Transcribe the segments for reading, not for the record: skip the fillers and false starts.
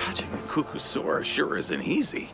Catching a Kukusora sure isn't easy.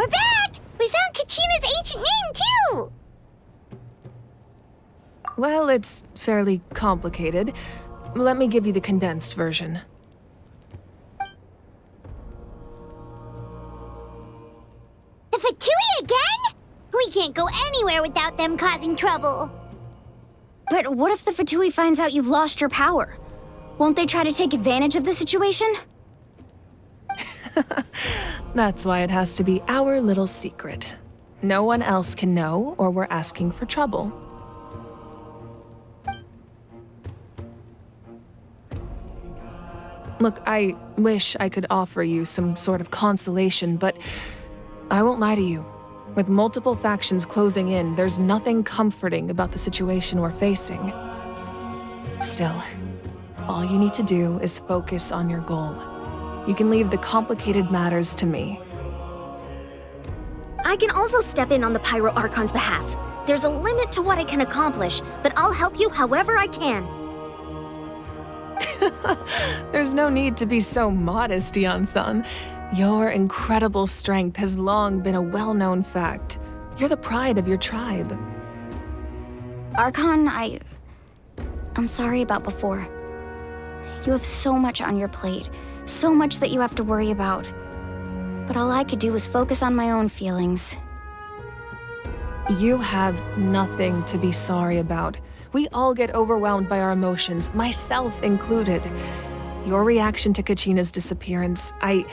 We're back! We found Kachina's ancient name, too! Well, it's fairly complicated. Let me give you the condensed version. The Fatui again? We can't go anywhere without them causing trouble. But what if the Fatui finds out you've lost your power? Won't they try to take advantage of the situation? That's why it has to be our little secret. No one else can know, or we're asking for trouble. Look, I wish I could offer you some sort of consolation, but I won't lie to you. With multiple factions closing in, there's nothing comforting about the situation we're facing. Still, all you need to do is focus on your goal. You can leave the complicated matters to me. I can also step in on the Pyro Archon's behalf. There's a limit to what I can accomplish, but I'll help you however I can. There's no need to be so modest, Yan-san. Your incredible strength has long been a well-known fact. You're the pride of your tribe. Archon, I'm sorry about before. You have so much on your plate, so much that you have to worry about. But all I could do was focus on my own feelings. You have nothing to be sorry about. We all get overwhelmed by our emotions, myself included. Your reaction to Kachina's disappearance, I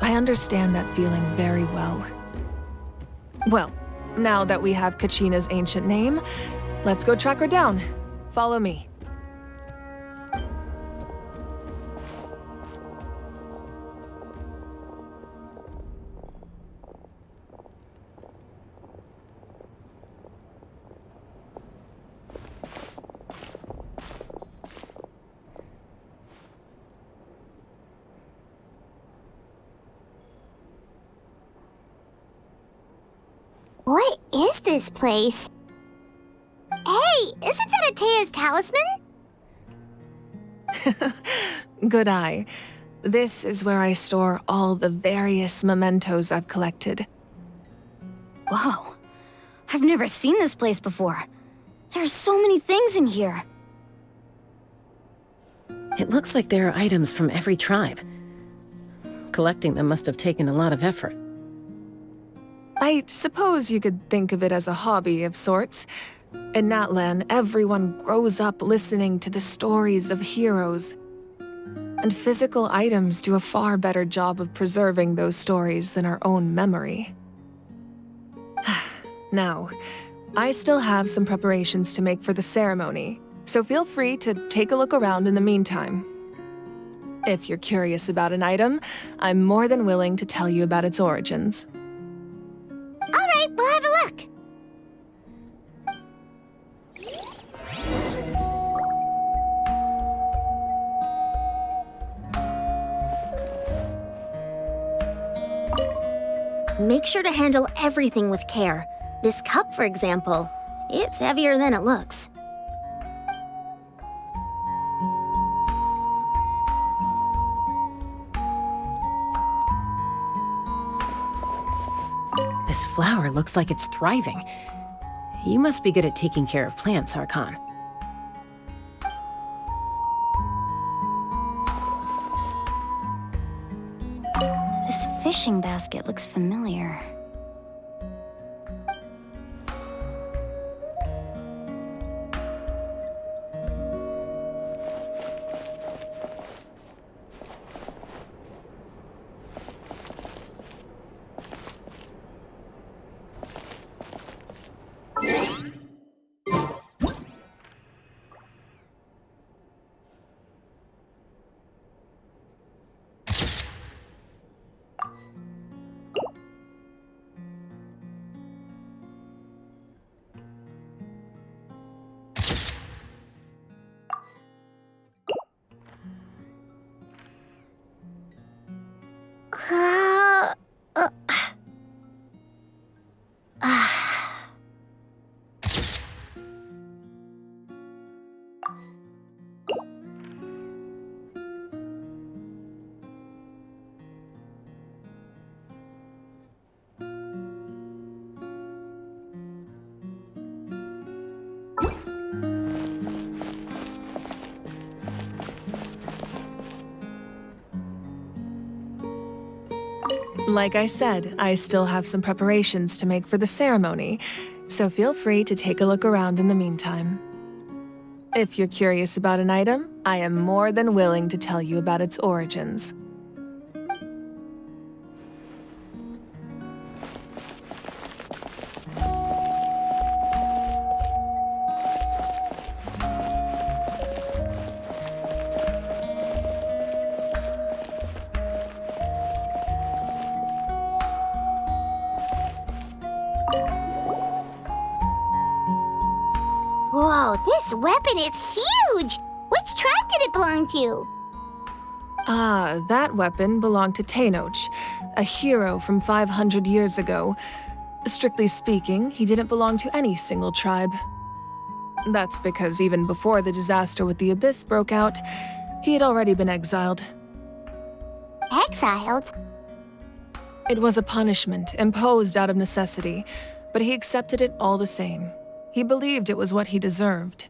understand that feeling very well. Well, now that we have Kachina's ancient name, let's go track her down. Follow me. What is this place? Hey, isn't that Atea's talisman? Good eye. This is where I store all the various mementos I've collected. Whoa. I've never seen this place before. There's so many things in here. It looks like there are items from every tribe. Collecting them must have taken a lot of effort. I suppose you could think of it as a hobby of sorts. In Natlan, everyone grows up listening to the stories of heroes. And physical items do a far better job of preserving those stories than our own memory. Now, I still have some preparations to make for the ceremony, so feel free to take a look around in the meantime. If you're curious about an item, I'm more than willing to tell you about its origins. Alright, we'll have a look. Make sure to handle everything with care. This cup, for example, it's heavier than it looks. This flower looks like it's thriving. You must be good at taking care of plants, Archon. This fishing basket looks familiar. Like I said, I still have some preparations to make for the ceremony, so feel free to take a look around in the meantime. If you're curious about an item, I am more than willing to tell you about its origins. Whoa, this weapon is huge! Which tribe did it belong to? Ah, that weapon belonged to Tenoch, a hero from 500 years ago. Strictly speaking, he didn't belong to any single tribe. That's because even before the disaster with the Abyss broke out, he had already been exiled. Exiled? It was a punishment imposed out of necessity, but he accepted it all the same. He believed it was what he deserved.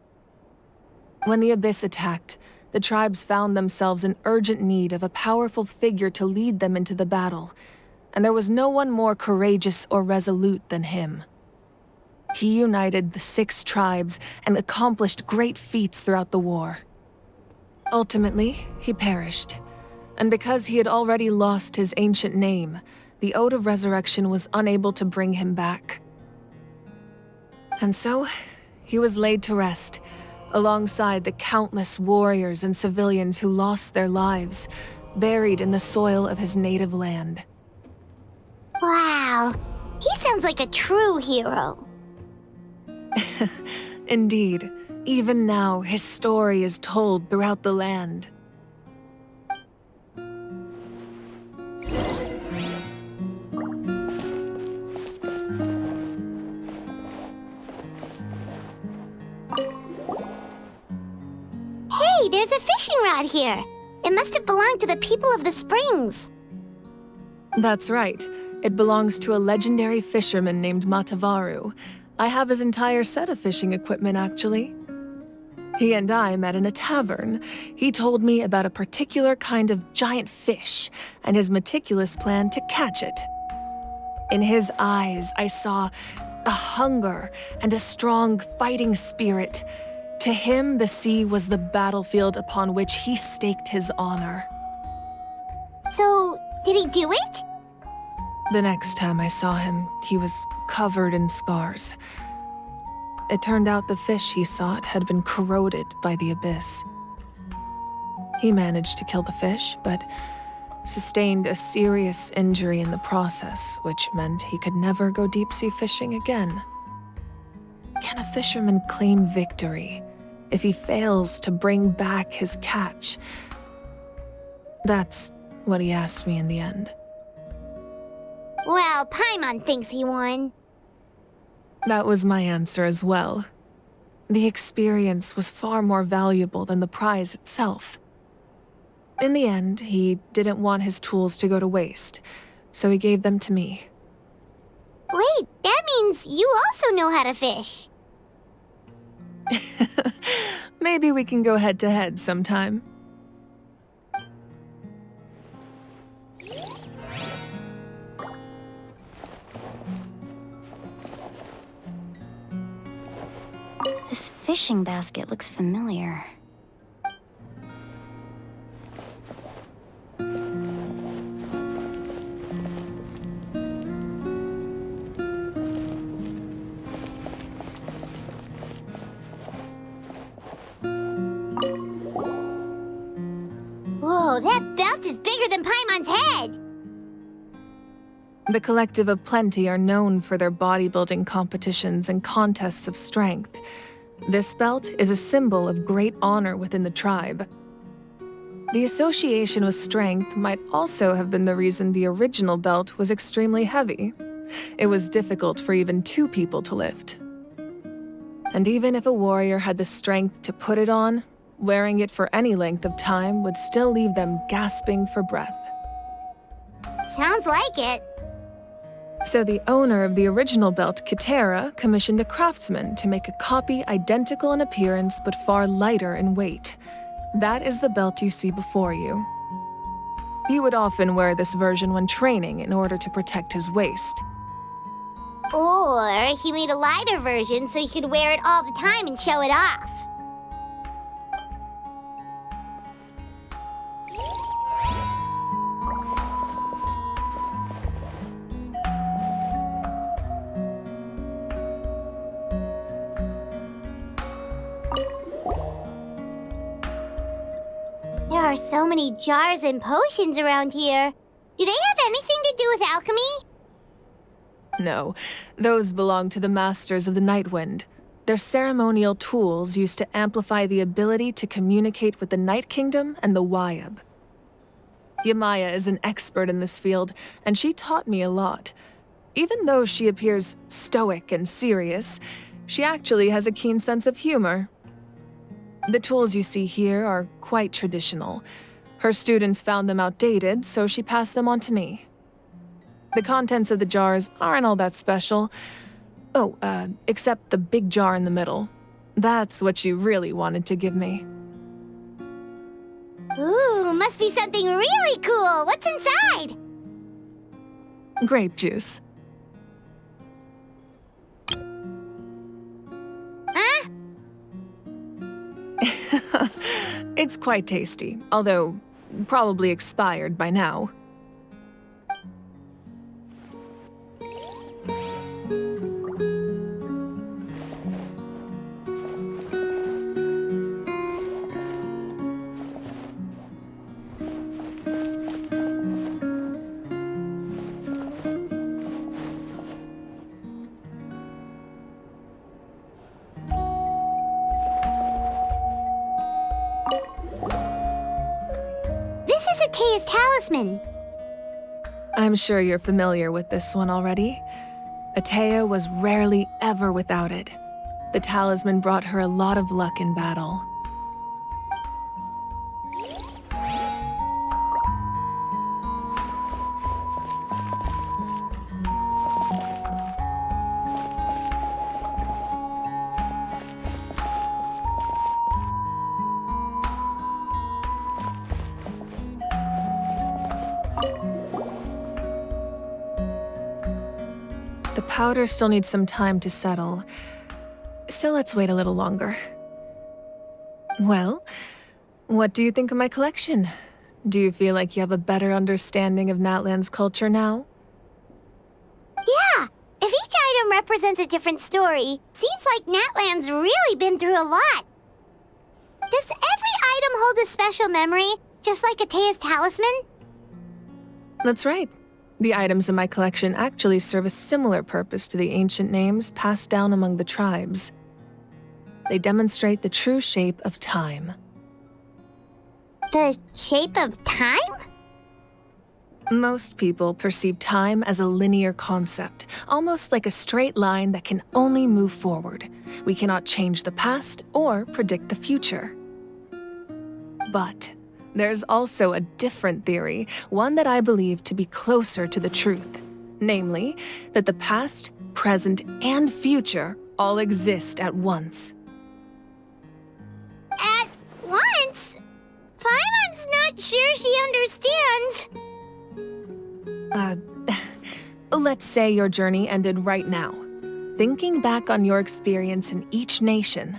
When the Abyss attacked, the tribes found themselves in urgent need of a powerful figure to lead them into the battle, and there was no one more courageous or resolute than him. He united the 6 tribes and accomplished great feats throughout the war. Ultimately, he perished, and because he had already lost his ancient name, the Ode of Resurrection was unable to bring him back. And so, he was laid to rest, alongside the countless warriors and civilians who lost their lives, buried in the soil of his native land. Wow, he sounds like a true hero. Indeed, even now his story is told throughout the land. Hey, there's a fishing rod here. It must have belonged to the people of the springs. That's right. It belongs to a legendary fisherman named Matavaru. I have his entire set of fishing equipment, actually. He and I met in a tavern. He told me about a particular kind of giant fish and his meticulous plan to catch it. In his eyes, I saw a hunger and a strong fighting spirit. To him, the sea was the battlefield upon which he staked his honor. So, did he do it? The next time I saw him, he was covered in scars. It turned out the fish he sought had been corroded by the Abyss. He managed to kill the fish, but sustained a serious injury in the process, which meant he could never go deep-sea fishing again. Can a fisherman claim victory if he fails to bring back his catch? That's what he asked me in the end. Well, Paimon thinks he won. That was my answer as well. The experience was far more valuable than the prize itself. In the end, he didn't want his tools to go to waste, so he gave them to me. Wait, that means you also know how to fish. Maybe we can go head-to-head sometime. This fishing basket looks familiar. Whoa, that belt is bigger than Paimon's head! The Collective of Plenty are known for their bodybuilding competitions and contests of strength. This belt is a symbol of great honor within the tribe. The association with strength might also have been the reason the original belt was extremely heavy. It was difficult for even 2 people to lift. And even if a warrior had the strength to put it on, wearing it for any length of time would still leave them gasping for breath. Sounds like it. So the owner of the original belt, Kitera, commissioned a craftsman to make a copy identical in appearance but far lighter in weight. That is the belt you see before you. He would often wear this version when training in order to protect his waist. Or he made a lighter version so he could wear it all the time and show it off. There are so many jars and potions around here. Do they have anything to do with alchemy? No, those belong to the Masters of the Nightwind. They're ceremonial tools used to amplify the ability to communicate with the Night Kingdom and the Wyab. Yamaya is an expert in this field, and she taught me a lot. Even though she appears stoic and serious, she actually has a keen sense of humor. The tools you see here are quite traditional. Her students found them outdated, so she passed them on to me. The contents of the jars aren't all that special. Oh, except the big jar in the middle. That's what she really wanted to give me. Ooh, must be something really cool. What's inside? Grape juice. Huh? It's quite tasty, although probably expired by now. Tea's talisman. I'm sure you're familiar with this one already. Atea was rarely ever without it. The talisman brought her a lot of luck in battle. The powder still needs some time to settle, so let's wait a little longer. Well, what do you think of my collection? Do you feel like you have a better understanding of Natlan's culture now? Yeah! If each item represents a different story, seems like Natlan's really been through a lot. Does every item hold a special memory, just like Atea's talisman? That's right. The items in my collection actually serve a similar purpose to the ancient names passed down among the tribes. They demonstrate the true shape of time. The shape of time? Most people perceive time as a linear concept, almost like a straight line that can only move forward. We cannot change the past or predict the future. But there's also a different theory, one that I believe to be closer to the truth. Namely, that the past, present, and future all exist at once. At once? Paimon's not sure she understands. Let's say your journey ended right now. Thinking back on your experience in each nation,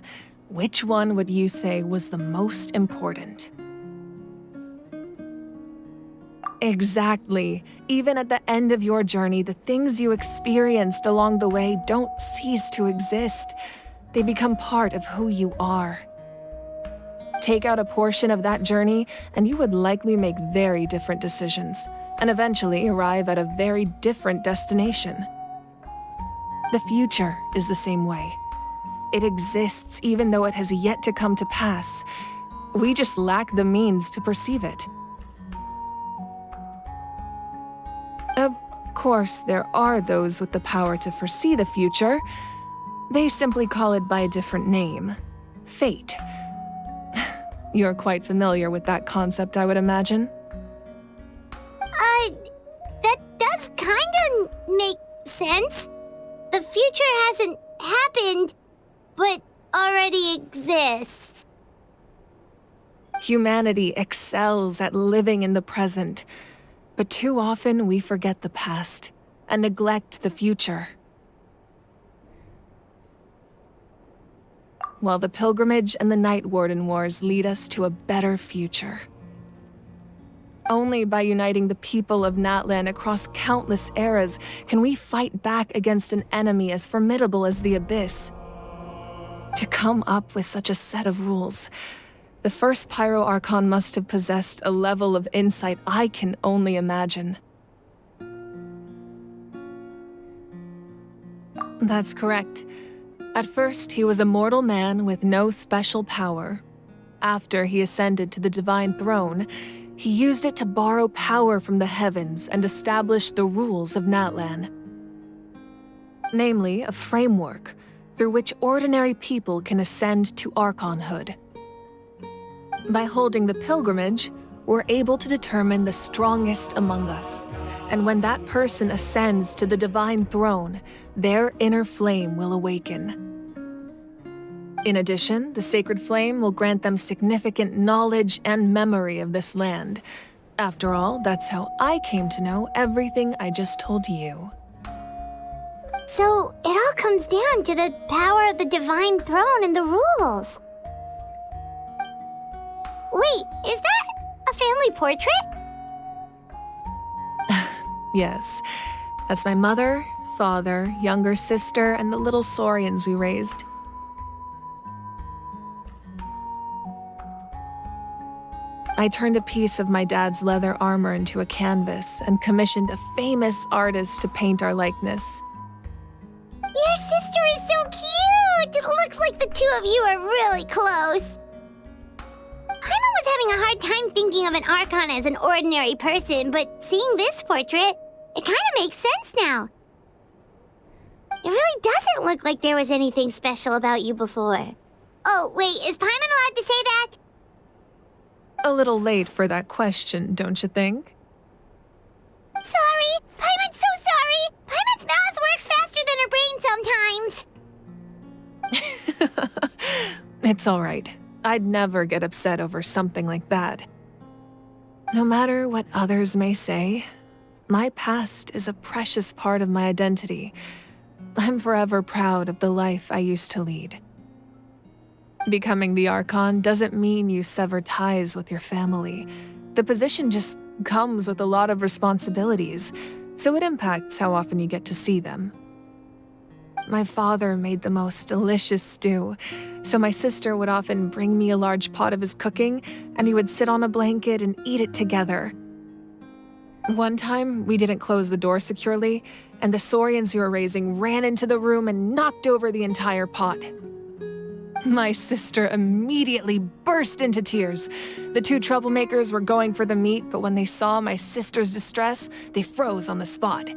which one would you say was the most important? Exactly. Even at the end of your journey, the things you experienced along the way don't cease to exist. They become part of who you are. Take out a portion of that journey, and you would likely make very different decisions, and eventually arrive at a very different destination. The future is the same way. It exists even though it has yet to come to pass. We just lack the means to perceive it. Of course, there are those with the power to foresee the future. They simply call it by a different name. Fate. You're quite familiar with that concept, I would imagine. That does kinda make sense. The future hasn't happened, but already exists. Humanity excels at living in the present, but too often we forget the past and neglect the future. While the pilgrimage and the Night Warden Wars lead us to a better future. Only by uniting the people of Natlan across countless eras can we fight back against an enemy as formidable as the Abyss. To come up with such a set of rules, the first Pyro Archon must have possessed a level of insight I can only imagine. That's correct. At first, he was a mortal man with no special power. After he ascended to the Divine Throne, he used it to borrow power from the heavens and establish the rules of Natlan. Namely, a framework through which ordinary people can ascend to Archonhood. By holding the pilgrimage, we're able to determine the strongest among us. And when that person ascends to the Divine Throne, their inner flame will awaken. In addition, the Sacred Flame will grant them significant knowledge and memory of this land. After all, that's how I came to know everything I just told you. So, it all comes down to the power of the Divine Throne and the rules. Wait, is that a family portrait? Yes, that's my mother, father, younger sister, and the little saurians we raised. I turned a piece of my dad's leather armor into a canvas and commissioned a famous artist to paint our likeness. Your sister is so cute! It looks like the two of you are really close. Paimon was having a hard time thinking of an Archon as an ordinary person, but seeing this portrait, it kind of makes sense now. It really doesn't look like there was anything special about you before. Oh, wait, is Paimon allowed to say that? A little late for that question, don't you think? Sorry! Paimon's so sorry! Paimon's mouth works faster than her brain sometimes! It's all right. I'd never get upset over something like that. No matter what others may say, my past is a precious part of my identity. I'm forever proud of the life I used to lead. Becoming the Archon doesn't mean you sever ties with your family. The position just comes with a lot of responsibilities, so it impacts how often you get to see them. My father made the most delicious stew, so my sister would often bring me a large pot of his cooking, and he would sit on a blanket and eat it together. One time, we didn't close the door securely, and the saurians we were raising ran into the room and knocked over the entire pot. My sister immediately burst into tears. The two troublemakers were going for the meat, but when they saw my sister's distress, they froze on the spot.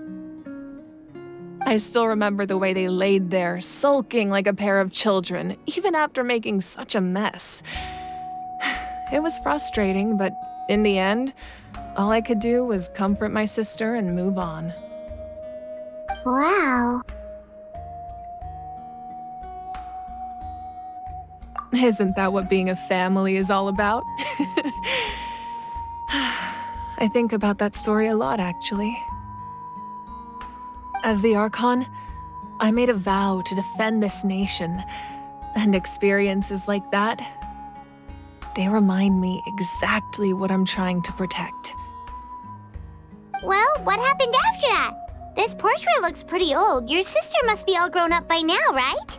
I still remember the way they laid there, sulking like a pair of children, even after making such a mess. It was frustrating, but in the end, all I could do was comfort my sister and move on. Wow. Isn't that what being a family is all about? I think about that story a lot, actually. As the Archon, I made a vow to defend this nation, and experiences like that, they remind me exactly what I'm trying to protect. Well, what happened after that? This portrait looks pretty old. Your sister must be all grown up by now, right?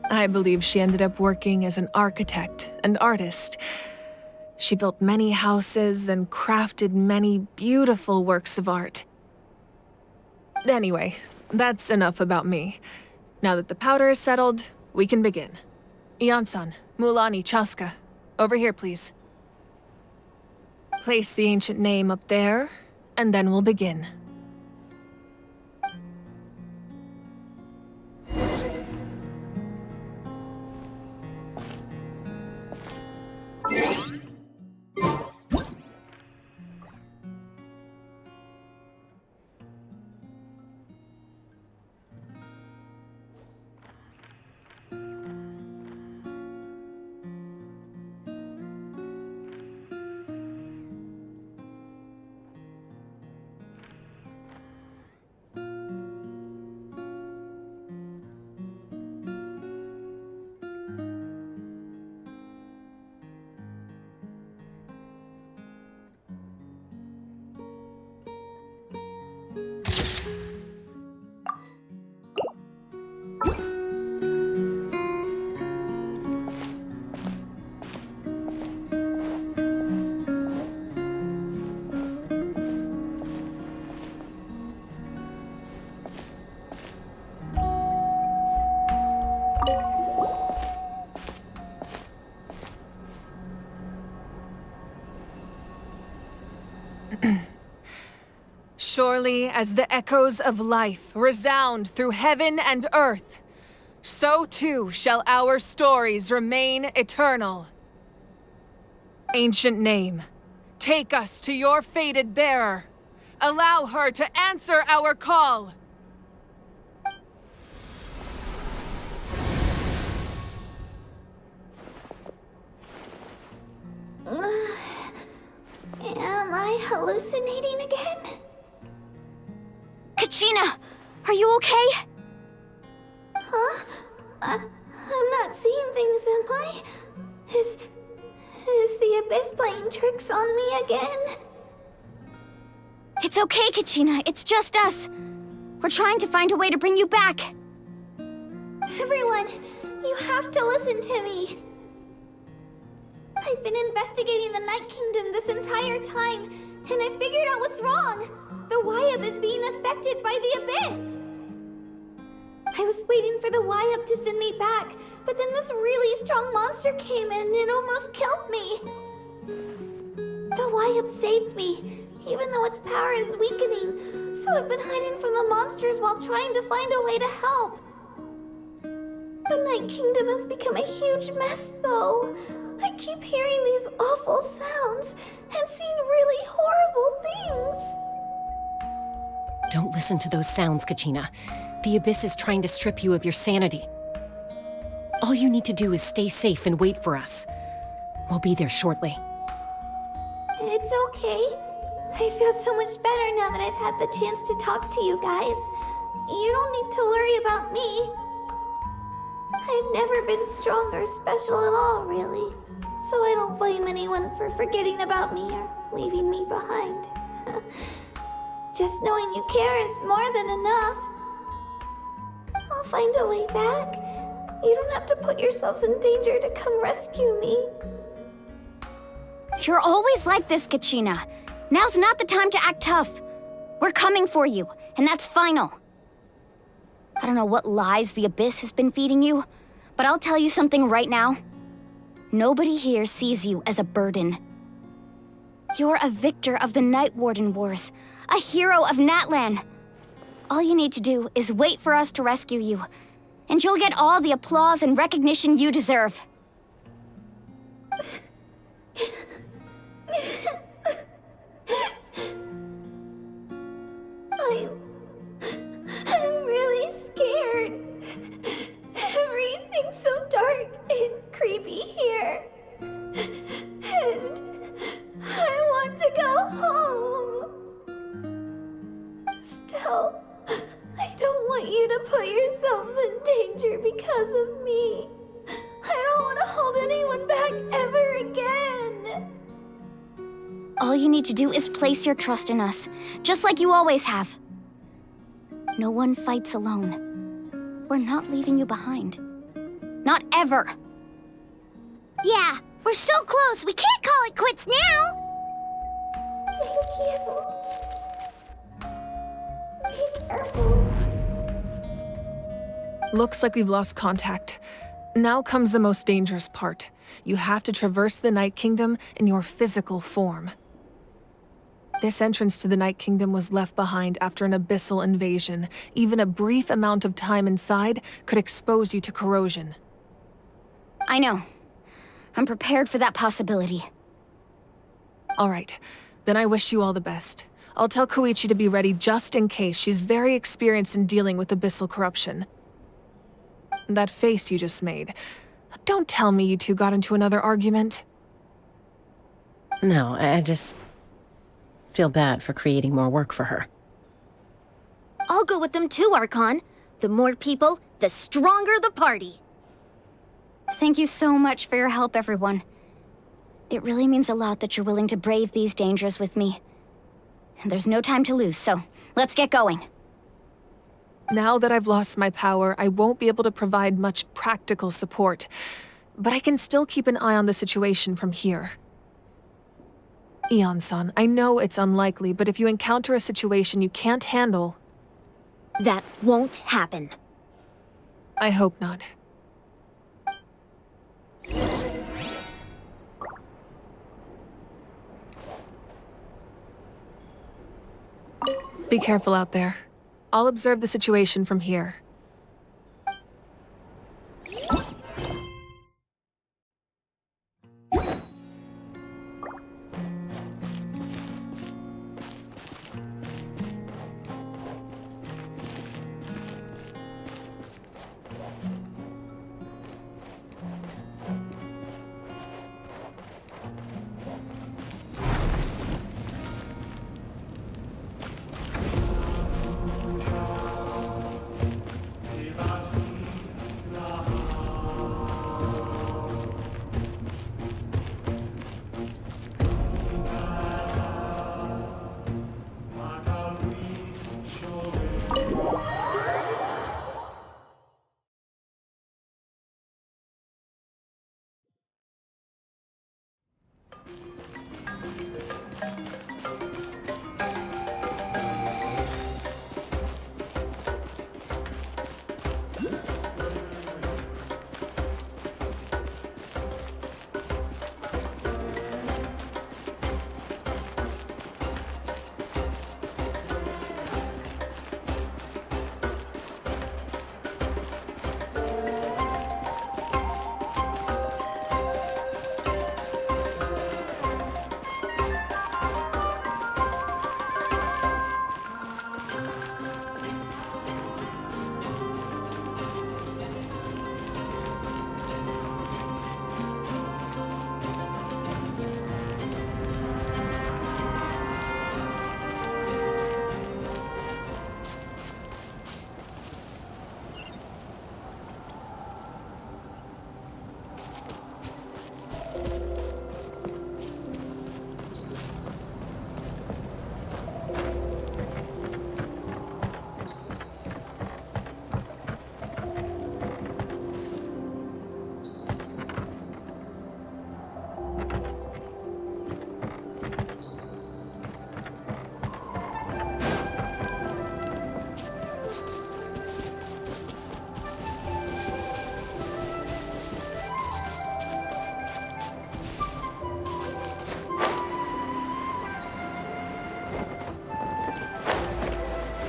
I believe she ended up working as an architect and artist. She built many houses and crafted many beautiful works of art. Anyway, that's enough about me. Now that the powder is settled, we can begin. Ian-san, Mulani, Chaska, over here, please. Place the ancient name up there, and then we'll begin. surely as the echoes of life resound through heaven and earth, so too shall our stories remain eternal. Ancient name, take us to your fated bearer. Allow her to answer our call. Am I hallucinating again? Kachina, are you okay? Huh? I'm not seeing things, am I? Is the Abyss playing tricks on me again? It's okay, Kachina. It's just us. We're trying to find a way to bring you back. Everyone, you have to listen to me. I've been investigating the Night Kingdom this entire time, and I figured out what's wrong. The Wyab is being affected by the Abyss. I was waiting for the Wyab to send me back, but then this really strong monster came in and it almost killed me. The Wyab saved me, even though its power is weakening, so I've been hiding from the monsters while trying to find a way to help. The Night Kingdom has become a huge mess, though. I keep hearing these awful sounds and seeing really horrible things. Don't listen to those sounds, Kachina. The Abyss is trying to strip you of your sanity. All you need to do is stay safe and wait for us. We'll be there shortly. It's okay. I feel so much better now that I've had the chance to talk to you guys. You don't need to worry about me. I've never been strong or special at all, really. So I don't blame anyone for forgetting about me or leaving me behind. Just knowing you care is more than enough. I'll find a way back. You don't have to put yourselves in danger to come rescue me. You're always like this, Kachina. Now's not the time to act tough. We're coming for you, and that's final. I don't know what lies the Abyss has been feeding you, but I'll tell you something right now. Nobody here sees you as a burden. You're a victor of the Night Warden Wars, a hero of Natlan. All you need to do is wait for us to rescue you, and you'll get all the applause and recognition you deserve. I'm really scared. Everything's so dark and creepy here. And I want to go home. Still, I don't want you to put yourselves in danger because of me. I don't want to hold anyone back ever again. All you need to do is place your trust in us, just like you always have. No one fights alone. We're not leaving you behind. Not ever. Yeah, we're so close. We can't call it quits now. Thank you. Be careful. Looks like we've lost contact. Now comes the most dangerous part. You have to traverse the Night Kingdom in your physical form. This entrance to the Night Kingdom was left behind after an abyssal invasion. Even a brief amount of time inside could expose you to corrosion. I know. I'm prepared for that possibility. All right, then I wish you all the best. I'll tell Koichi to be ready just in case. She's very experienced in dealing with abyssal corruption. That face you just made. Don't tell me you two got into another argument. No, I just feel bad for creating more work for her. I'll go with them too, Archon. The more people, the stronger the party. Thank you so much for your help, everyone. It really means a lot that you're willing to brave these dangers with me. And there's no time to lose, so let's get going. Now that I've lost my power, I won't be able to provide much practical support. But I can still keep an eye on the situation from here. Eon-san, I know it's unlikely, but if you encounter a situation you can't handle... That won't happen. I hope not. Be careful out there. I'll observe the situation from here.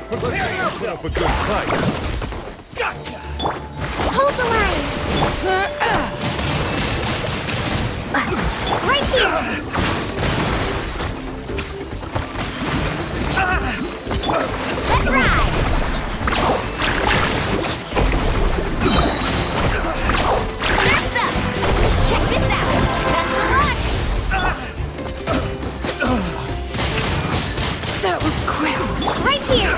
Prepare yourself a good fight. Gotcha! Hold the line! Right here! Let's ride! Surf's up! Check this out! Best of luck! That was quick. Right here!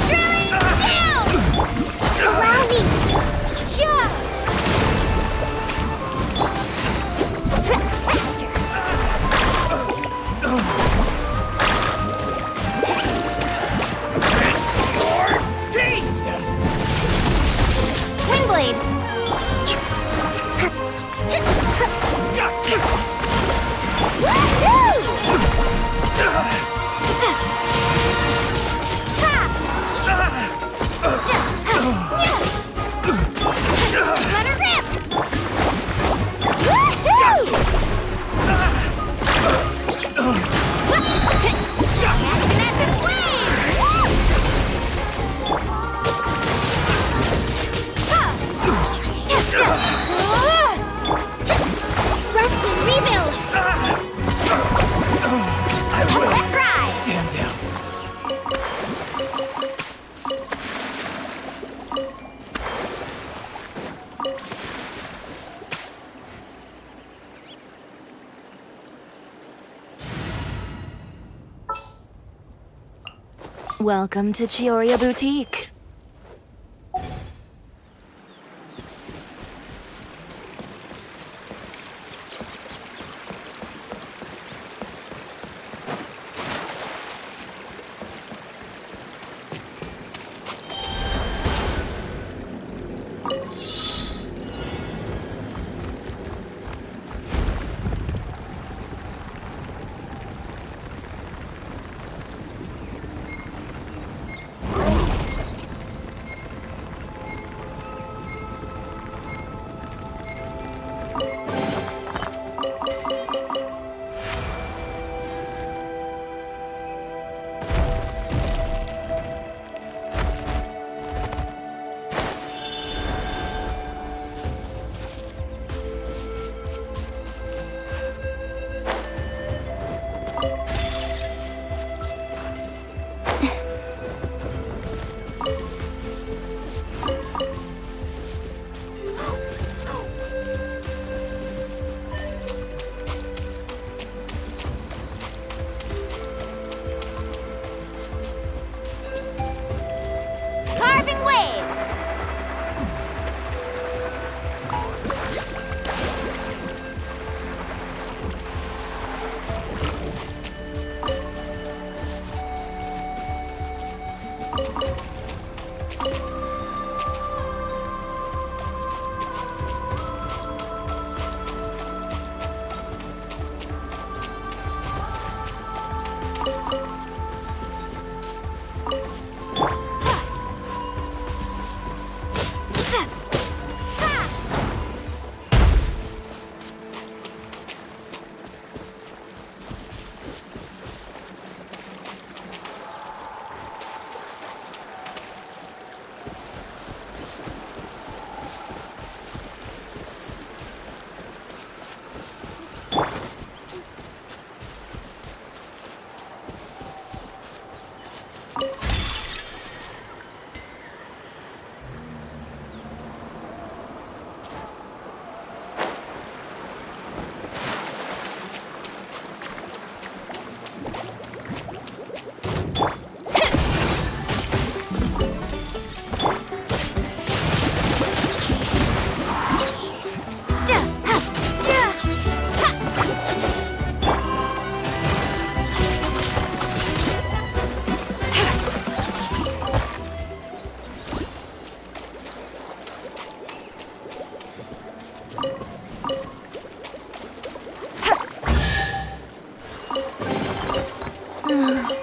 Drilling down! Allow me! Yeah! Faster! Windblade! Woohoo! Let her rip! Woohoo! Action at the flame! Rest and rebuild! Let's ride! Stand down. Welcome to Chioria Boutique.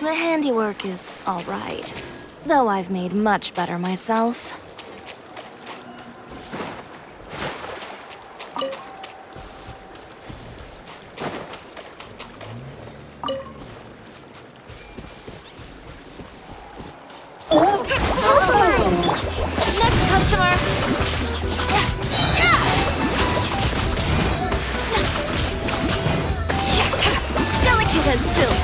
The handiwork is all right, though I've made much better myself. Next customer! Delicate as silk.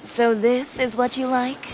So this is what you like?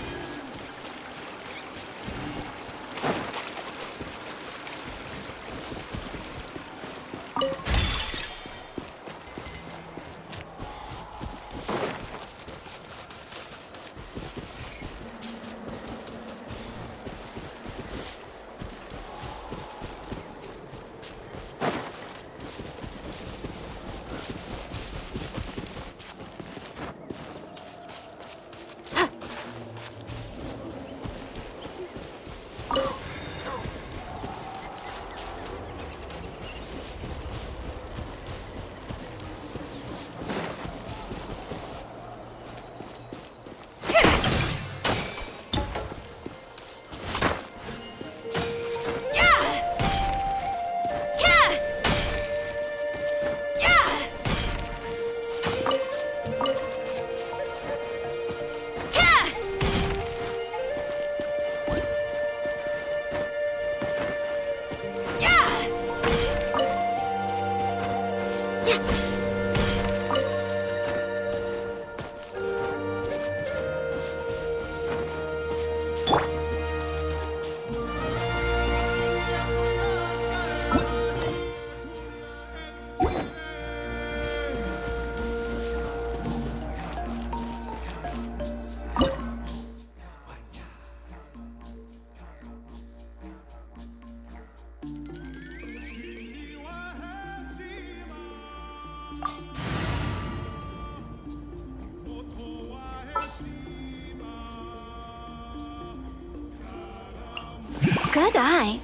Good eye.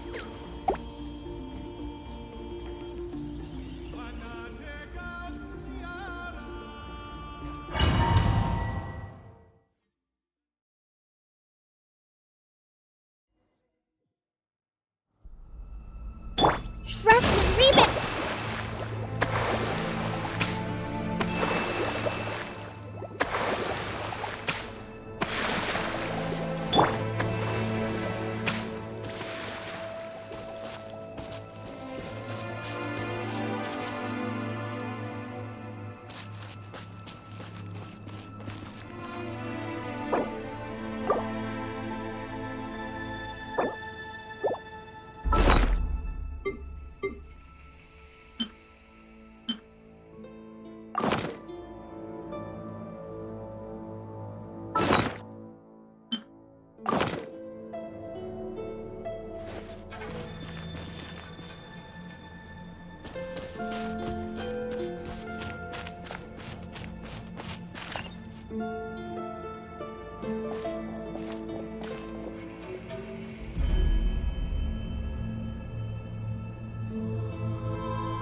Rusted ribbon!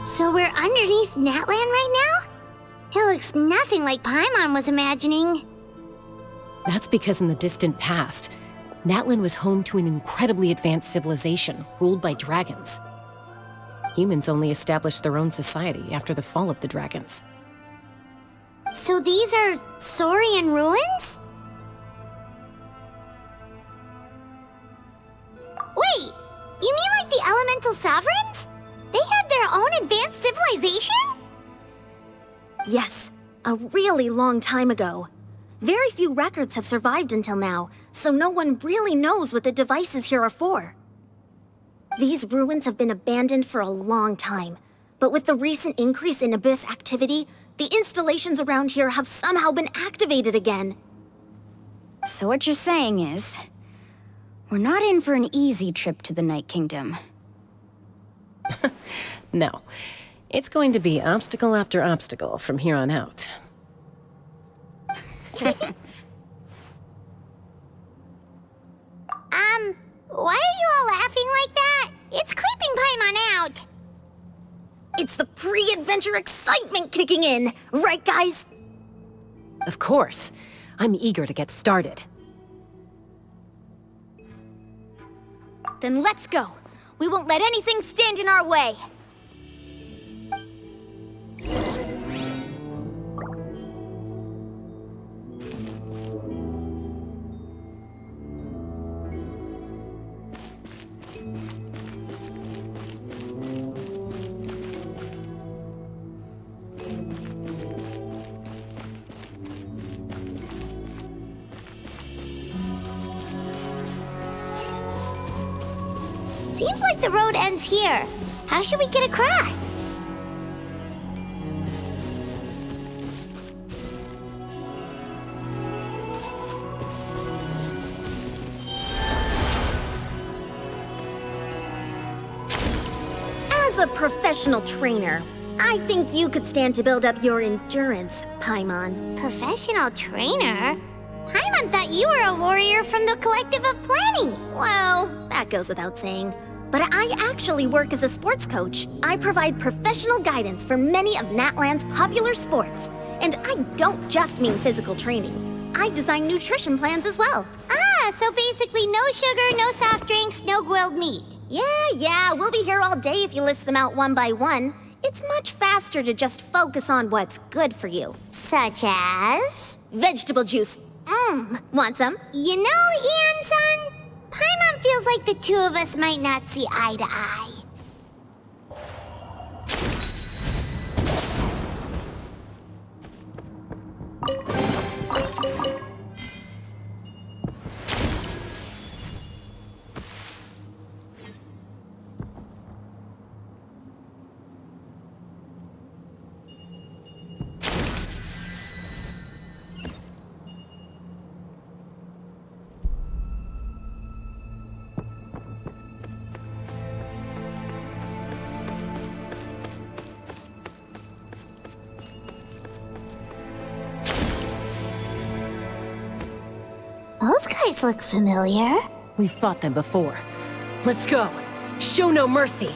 So we're underneath Natland right now? It looks nothing like Paimon was imagining. That's because in the distant past, Natlan was home to an incredibly advanced civilization ruled by dragons. Humans only established their own society after the fall of the dragons. So these are Saurian ruins? Wait, you mean like the elemental sovereigns? They had their own advanced civilization? Yes, a really long time ago. Very few records have survived until now, so no one really knows what the devices here are for. These ruins have been abandoned for a long time, but with the recent increase in Abyss activity, the installations around here have somehow been activated again. So what you're saying is, we're not in for an easy trip to the Night Kingdom. No. It's going to be obstacle after obstacle from here on out. Why are you all laughing like that? It's creeping Paimon out. It's the pre-adventure excitement kicking in, right guys? Of course. I'm eager to get started. Then let's go. We won't let anything stand in our way. Seems like the road ends here. How should we get across? As a professional trainer, I think you could stand to build up your endurance, Paimon. Professional trainer? Paimon thought you were a warrior from the Collective of Planning. Well, that goes without saying. But I actually work as a sports coach. I provide professional guidance for many of Natland's popular sports. And I don't just mean physical training. I design nutrition plans as well. Ah, so basically no sugar, no soft drinks, no grilled meat. Yeah, we'll be here all day if you list them out one by one. It's much faster to just focus on what's good for you. Such as? Vegetable juice. Want some? You know, Ian-san, Paimon feels like the two of us might not see eye to eye. Those guys look familiar. We've fought them before. Let's go. Show no mercy.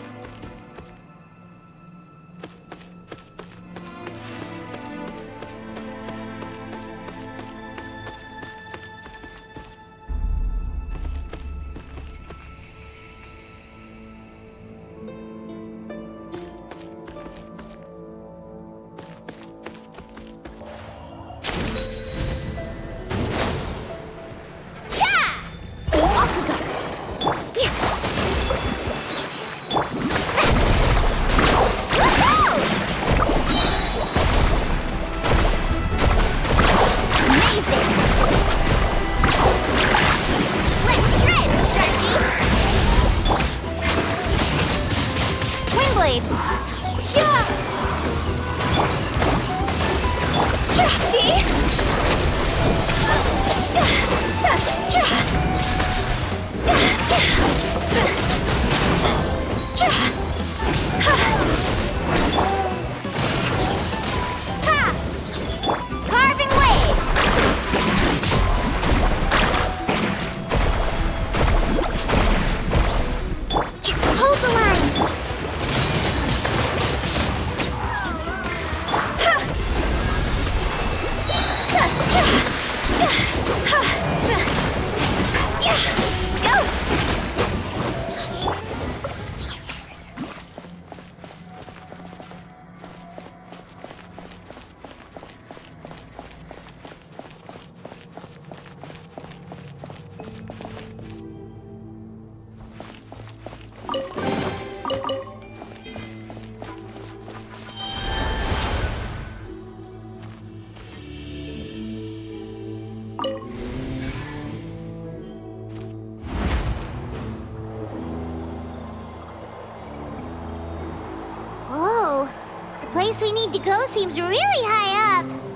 Whoa! The place we need to go seems really high up.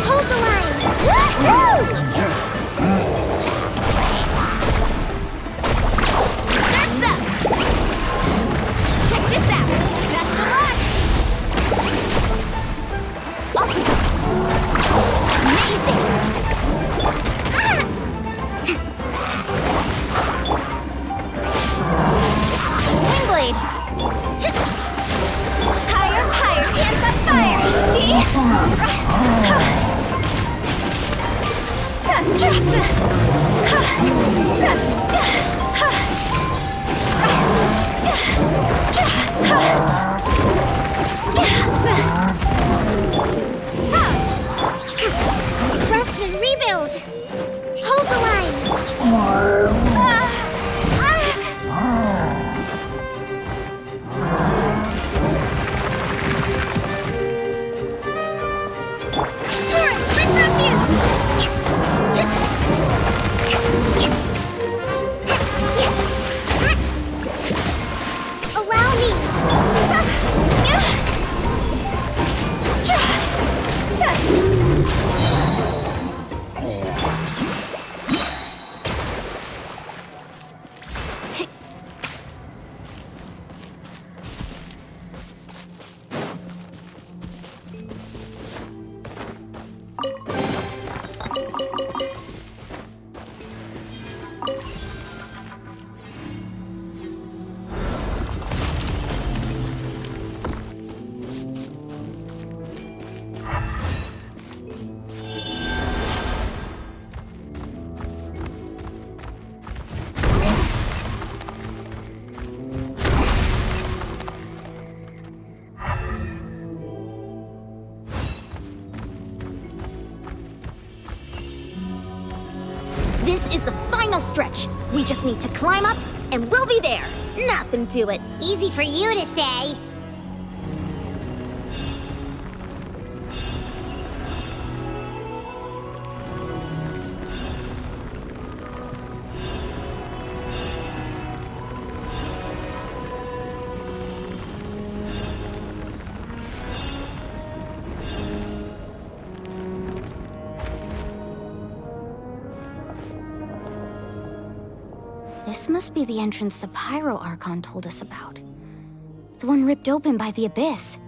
Hold the line! Woohoo! Surf's up! Check this out! Best of luck! Amazing! Wingblade! Higher, higher, hands on Preston, rebuild! Hold the line! Torrent, bring refuge! Allow me! This is the final stretch. We just need to climb up, and we'll be there. Nothing to it. Easy for you to say. This must be the entrance the Pyro Archon told us about. The one ripped open by the Abyss.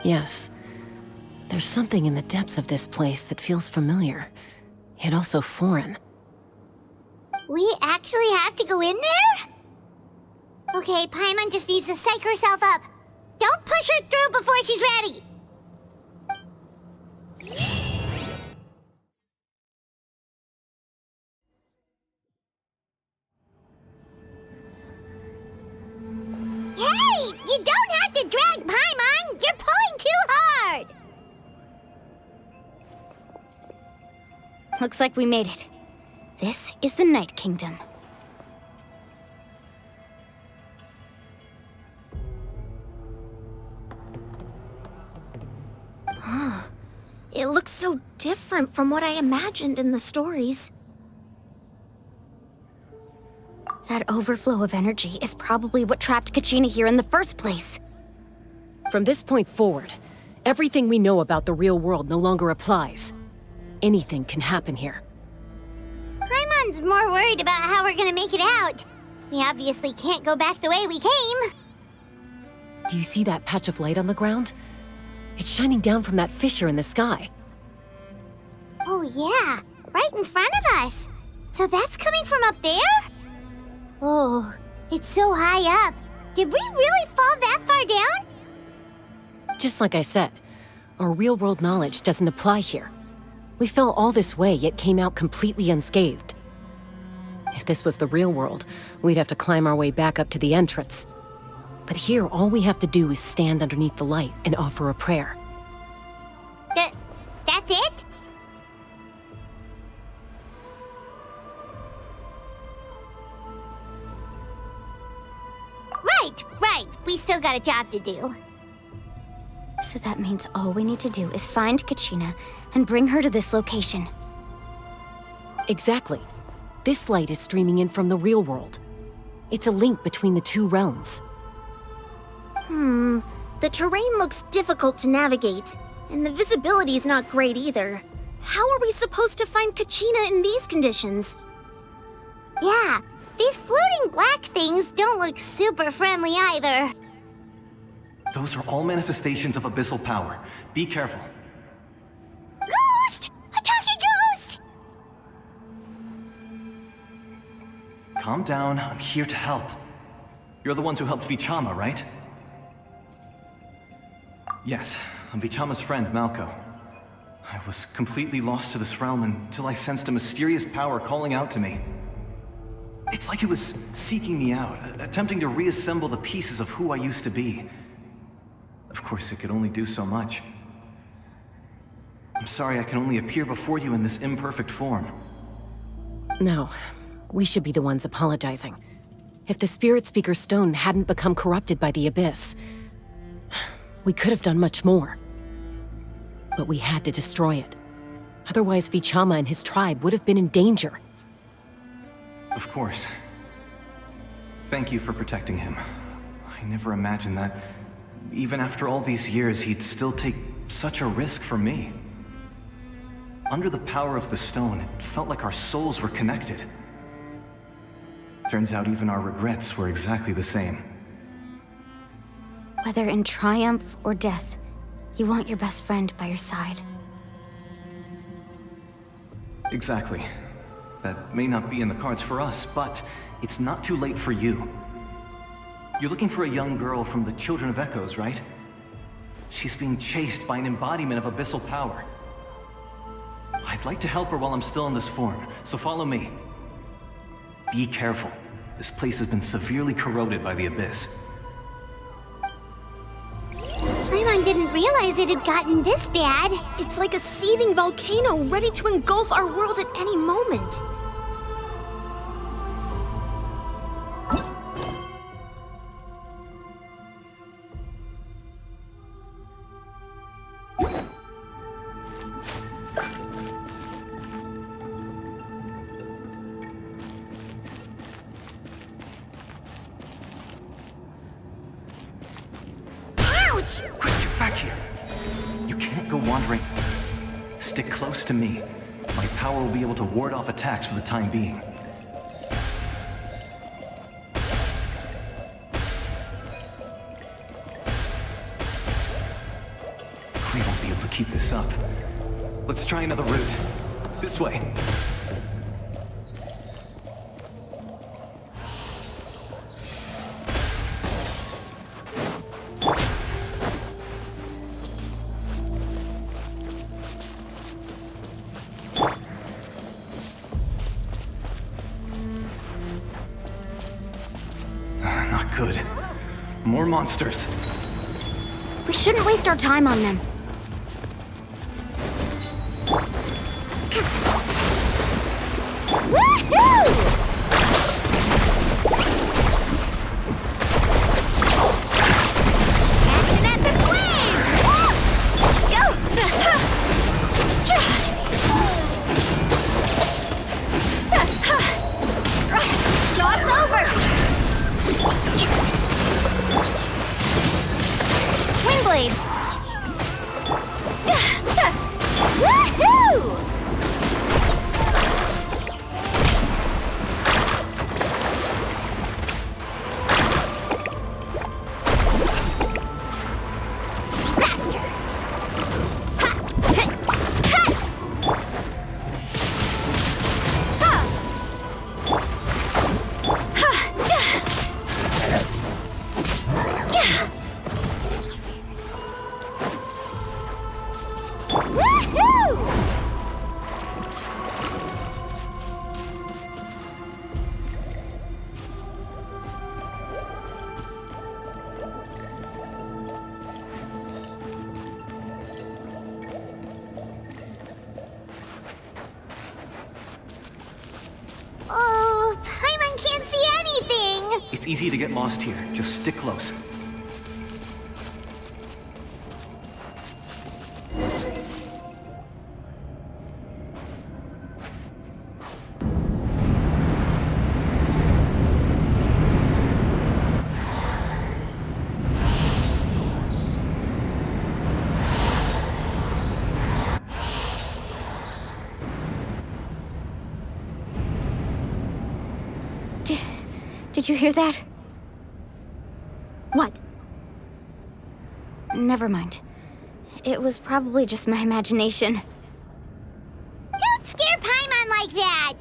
Yes. There's something in the depths of this place that feels familiar, yet also foreign. We actually have to go in there? Okay, Paimon just needs to psych herself up. Don't push her through before she's ready. Hey! You don't have to drag Paimon! You're pulling too hard! Looks like we made it. This is the Night Kingdom. It looks so different from what I imagined in the stories. That overflow of energy is probably what trapped Kachina here in the first place. From this point forward, everything we know about the real world no longer applies. Anything can happen here. Paimon's more worried about how we're gonna make it out. We obviously can't go back the way we came. Do you see that patch of light on the ground? It's shining down from that fissure in the sky. Oh yeah, right in front of us. So that's coming from up there? Oh, it's so high up. Did we really fall that far down? Just like I said, our real-world knowledge doesn't apply here. We fell all this way, yet came out completely unscathed. If this was the real world, we'd have to climb our way back up to the entrance. But here, all we have to do is stand underneath the light and offer a prayer. That's it? Right. We still got a job to do. So that means all we need to do is find Kachina and bring her to this location. Exactly. This light is streaming in from the real world. It's a link between the two realms. The terrain looks difficult to navigate, and the visibility's not great either. How are we supposed to find Kachina in these conditions? Yeah, these floating black things don't look super friendly either. Those are all manifestations of abyssal power. Be careful. Ghost! Attacking ghost! Calm down, I'm here to help. You're the ones who helped Vichama, right? Yes, I'm Vichama's friend, Malco. I was completely lost to this realm until I sensed a mysterious power calling out to me. It's like it was seeking me out, attempting to reassemble the pieces of who I used to be. Of course, it could only do so much. I'm sorry I can only appear before you in this imperfect form. No, we should be the ones apologizing. If the Spirit Speaker's stone hadn't become corrupted by the Abyss, we could have done much more. But we had to destroy it. Otherwise, Vichama and his tribe would have been in danger. Of course. Thank you for protecting him. I never imagined that, even after all these years, he'd still take such a risk for me. Under the power of the stone, it felt like our souls were connected. Turns out even our regrets were exactly the same. Whether in triumph or death, you want your best friend by your side. Exactly. That may not be in the cards for us, but it's not too late for you. You're looking for a young girl from the Children of Echoes, right? She's being chased by an embodiment of abyssal power. I'd like to help her while I'm still in this form, so follow me. Be careful. This place has been severely corroded by the Abyss. Paimon didn't realize it had gotten this bad. It's like a seething volcano ready to engulf our world at any moment. Quick, get back here! You can't go wandering. Stick close to me. My power will be able to ward off attacks for the time being. We won't be able to keep this up. Let's try another route. This way. Not good. More monsters. We shouldn't waste our time on them. Action at the flame! Cross over! Windblade! Woohoo! Faster! Oh, Paimon can't see anything! It's easy to get lost here. Just stick close. Did you hear that? What? Never mind. It was probably just my imagination. Don't scare Paimon like that!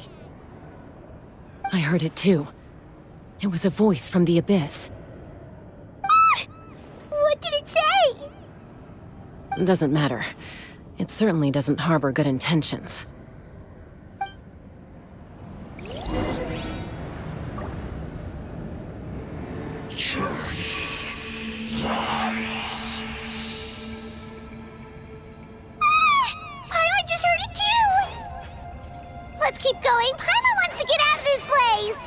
I heard it too. It was a voice from the abyss. What did it say? Doesn't matter. It certainly doesn't harbor good intentions. Paimon just heard it too! Let's keep going. Paimon wants to get out of this place!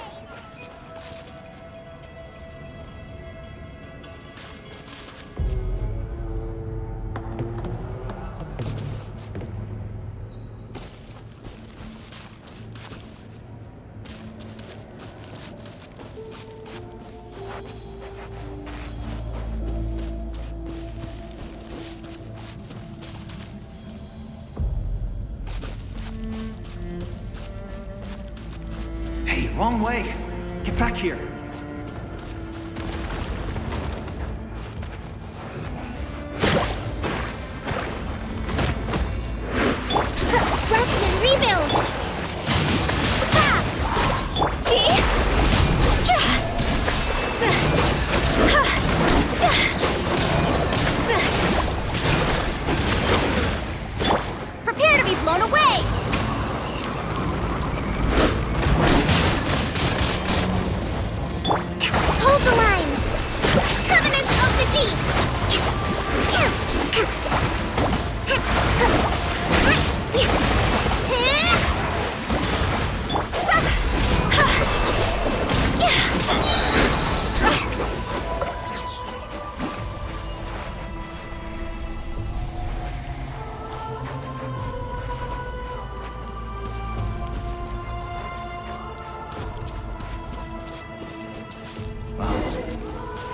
Hey, wrong way! Get back here! Rest and rebuild! Prepare to be blown away! Hold the line! Covenant of the Deep!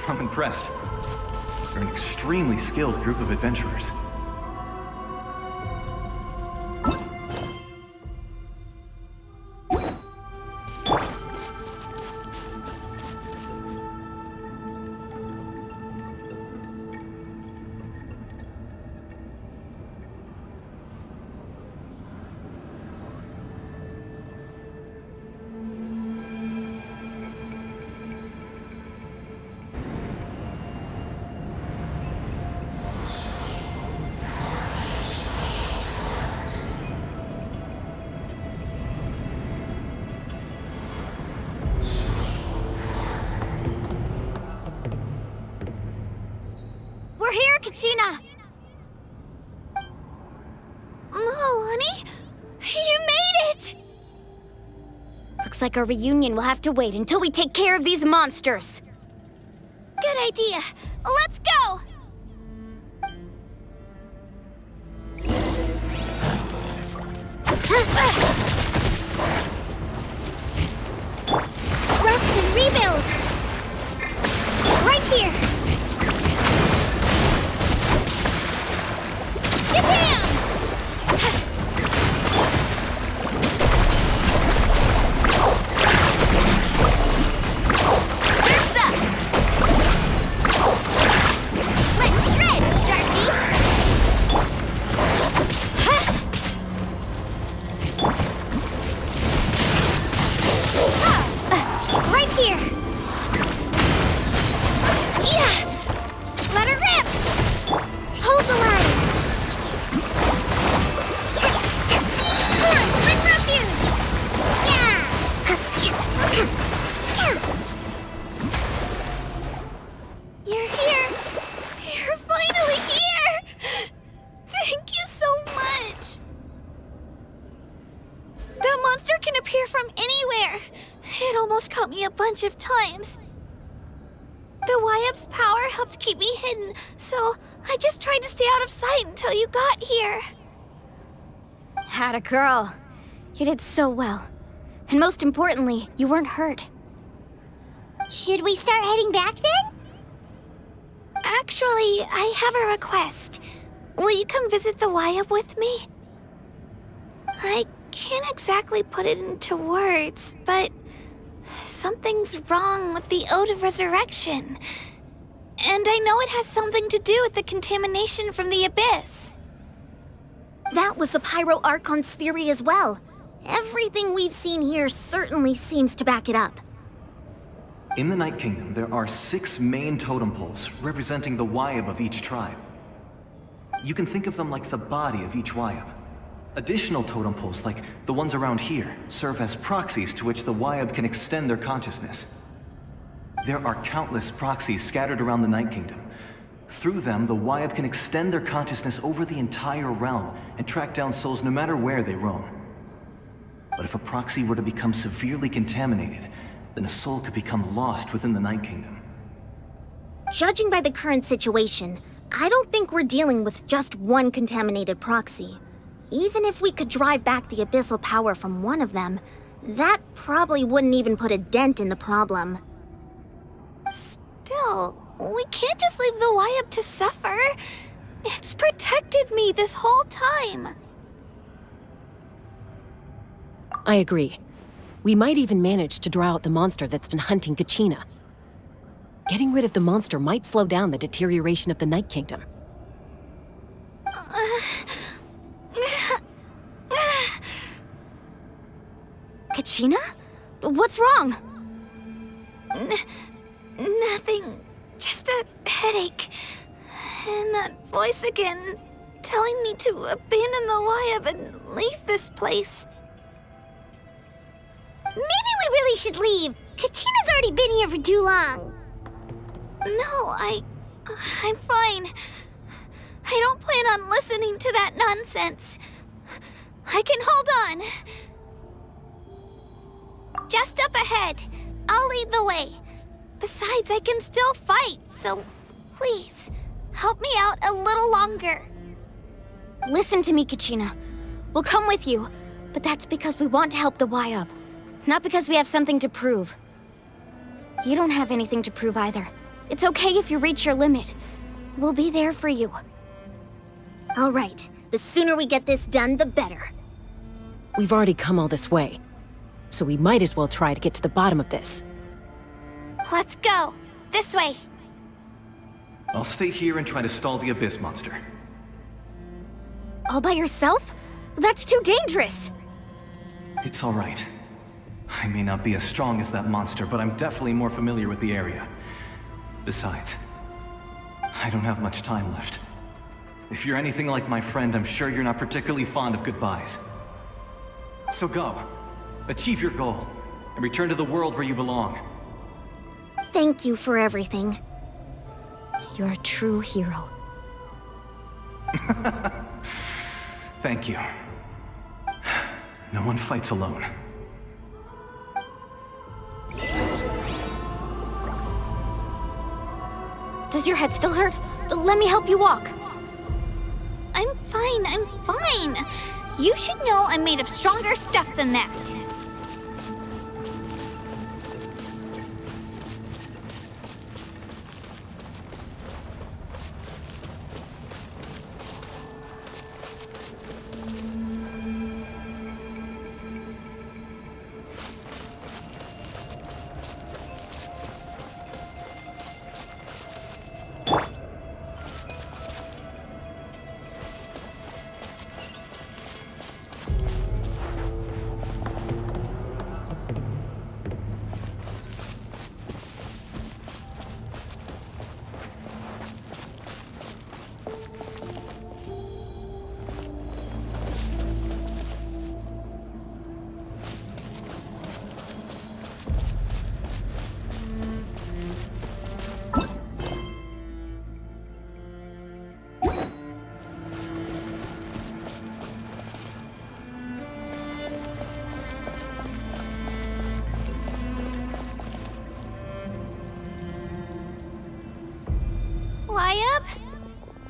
I'm impressed. You're an extremely skilled group of adventurers. We're here, Kachina! Oh, honey? You made it! Looks like our reunion will have to wait until we take care of these monsters. Good idea. Let's go! Rest and rebuild! Right here! Shabam! Surf's up! Let's shred, Sharky! Right here! Yeah! Let her rip! Hold the line! Torn, bring refuge! Yeah! You're here! You're finally here! Thank you so much! That monster can appear from anywhere! It almost caught me a bunch of times. The Wyap's power helped keep me hidden, so I just tried to stay out of sight until you got here. Had a girl. You did so well. And most importantly, you weren't hurt. Should we start heading back then? Actually, I have a request. Will you come visit the Wyap with me? I can't exactly put it into words, but Something's wrong with the Ode of Resurrection. And I know it has something to do with the contamination from the Abyss. That was the Pyro Archon's theory as well. Everything we've seen here certainly seems to back it up. In the Night Kingdom, there are 6 main totem poles representing the Wayab of each tribe. You can think of them like the body of each Wayab. Additional totem poles, like the ones around here, serve as proxies to which the Wayab can extend their consciousness. There are countless proxies scattered around the Night Kingdom. Through them, the Wayab can extend their consciousness over the entire realm and track down souls no matter where they roam. But if a proxy were to become severely contaminated, then a soul could become lost within the Night Kingdom. Judging by the current situation, I don't think we're dealing with just one contaminated proxy. Even if we could drive back the abyssal power from one of them, that probably wouldn't even put a dent in the problem. Still, we can't just leave the Wayab to suffer. It's protected me this whole time. I agree. We might even manage to draw out the monster that's been hunting Kachina. Getting rid of the monster might slow down the deterioration of the Night Kingdom. Kachina? What's wrong? Nothing. Just a headache. And that voice again, telling me to abandon the Wayab and leave this place. Maybe we really should leave. Kachina's already been here for too long. No, I'm fine. I don't plan on listening to that nonsense. I can hold on. Just up ahead. I'll lead the way. Besides, I can still fight, so please, help me out a little longer. Listen to me, Kachina. We'll come with you, but that's because we want to help the Wayab, not because we have something to prove. You don't have anything to prove either. It's okay if you reach your limit. We'll be there for you. All right, the sooner we get this done, the better. We've already come all this way, so we might as well try to get to the bottom of this. Let's go. This way. I'll stay here and try to stall the Abyss monster. All by yourself? That's too dangerous. It's all right. I may not be as strong as that monster, but I'm definitely more familiar with the area. Besides, I don't have much time left. If you're anything like my friend, I'm sure you're not particularly fond of goodbyes. So go. Achieve your goal, and return to the world where you belong. Thank you for everything. You're a true hero. Thank you. No one fights alone. Does your head still hurt? Let me help you walk. I'm fine. You should know I'm made of stronger stuff than that.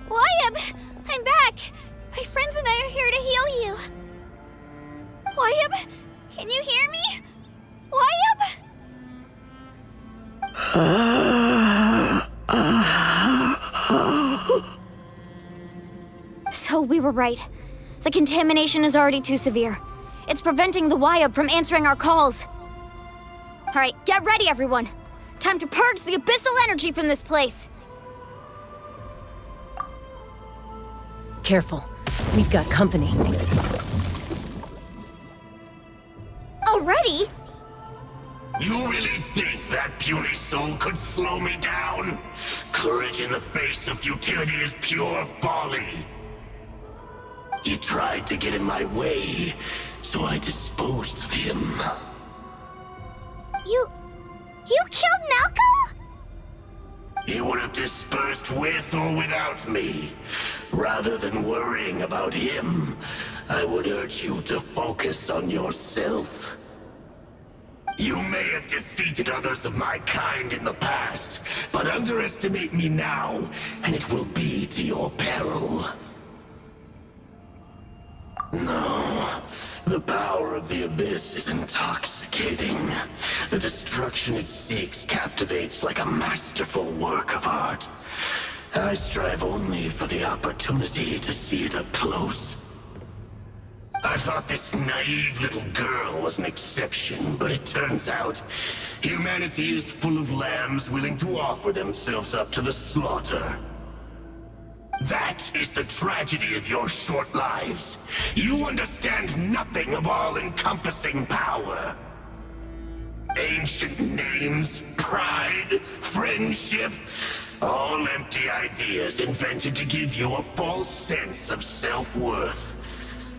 Wayab! I'm back! My friends and I are here to heal you. Wayab, can you hear me? Wayab? So we were right. The contamination is already too severe. It's preventing the Wayab from answering our calls. Alright, get ready, everyone. Time to purge the abyssal energy from this place. Careful. We've got company. Already? You really think that puny soul could slow me down? Courage in the face of futility is pure folly. He tried to get in my way, so I disposed of him. You killed Malco? He would have dispersed with or without me. Rather than worrying about him, I would urge you to focus on yourself. You may have defeated others of my kind in the past, but underestimate me now, and it will be to your peril. No, the power of the Abyss is intoxicating. The destruction it seeks captivates like a masterful work of art. I strive only for the opportunity to see it up close. I thought this naive little girl was an exception, but it turns out humanity is full of lambs willing to offer themselves up to the slaughter. That is the tragedy of your short lives. You understand nothing of all-encompassing power. Ancient names, pride, friendship, all empty ideas invented to give you a false sense of self-worth.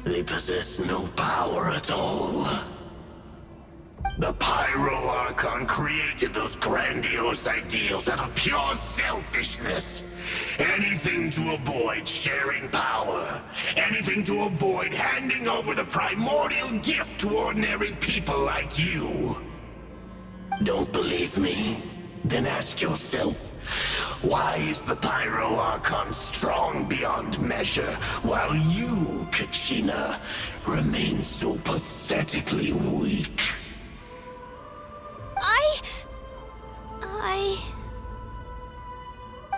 They possess no power at all. The Pyro Archon created those grandiose ideals out of pure selfishness. Anything to avoid sharing power. Anything to avoid handing over the primordial gift to ordinary people like you. Don't believe me? Then ask yourself, why is the Pyro Archon strong beyond measure, while you, Kachina, remain so pathetically weak?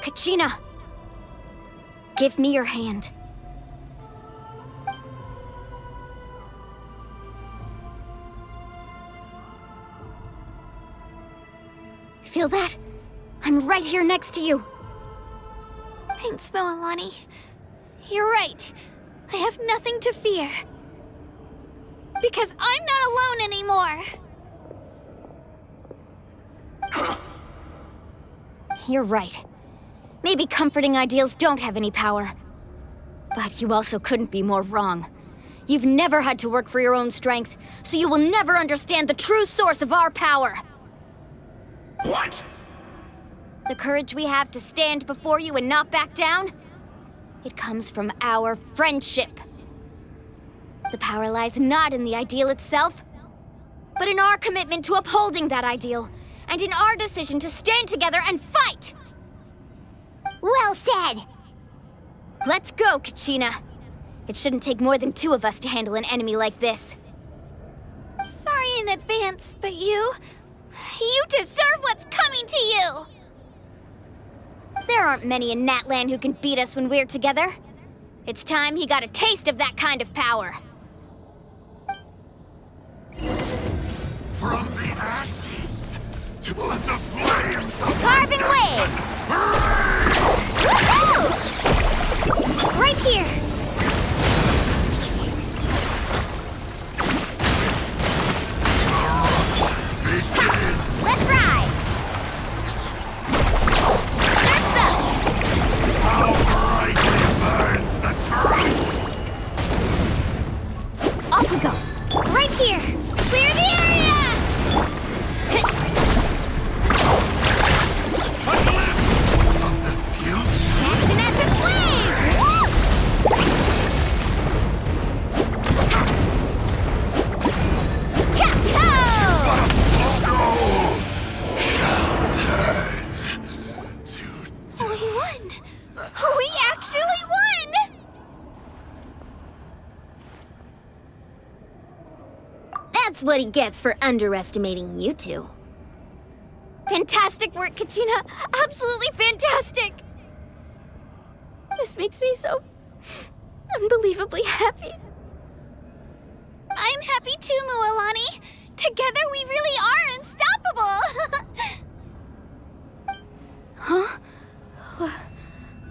Kachina! Give me your hand. Feel that? I'm right here next to you. Thanks, Moalani. You're right. I have nothing to fear. Because I'm not alone anymore. You're right. Maybe comforting ideals don't have any power. But you also couldn't be more wrong. You've never had to work for your own strength, so you will never understand the true source of our power. What? The courage we have to stand before you and not back down? It comes from our friendship. The power lies not in the ideal itself, but in our commitment to upholding that ideal, and in our decision to stand together and fight! Well said! Let's go, Kachina. It shouldn't take more than 2 of us to handle an enemy like this. Sorry in advance, but you deserve what's coming to you! There aren't many in Natlan who can beat us when we're together. It's time he got a taste of that kind of power. From the ashes to the flames of Carving waves! Right here! Let's ride! Surf's up! how brightly burns the truth! Off we go! Right here! Clear the area! A glimpse of the future! Action at the flame! Cha-ho! We won! We actually won! That's what he gets for underestimating you two. Fantastic work, Kachina! Absolutely fantastic! This makes me so unbelievably happy. I'm happy too, Moalani. Together we really are unstoppable! Huh?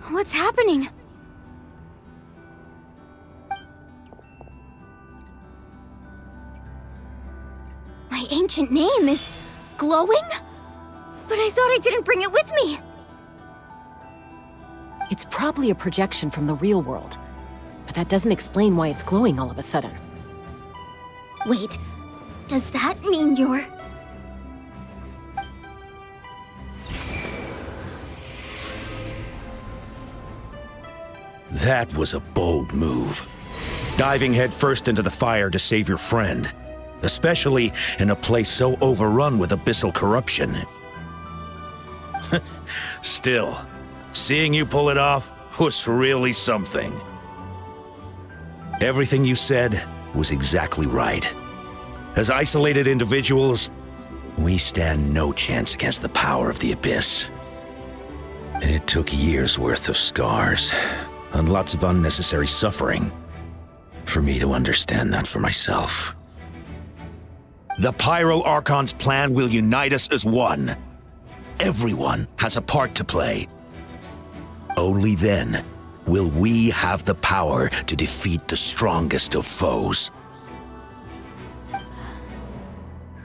What's happening? My ancient name is glowing? But I thought I didn't bring it with me! It's probably a projection from the real world, but that doesn't explain why it's glowing all of a sudden. Wait, does that mean you're... That was a bold move. Diving headfirst into the fire to save your friend, especially in a place so overrun with abyssal corruption. Still, seeing you pull it off was really something. Everything you said was exactly right. As isolated individuals, we stand no chance against the power of the Abyss. It took years' worth of scars and lots of unnecessary suffering for me to understand that for myself. The Pyro Archon's plan will unite us as one. Everyone has a part to play. Only then will we have the power to defeat the strongest of foes.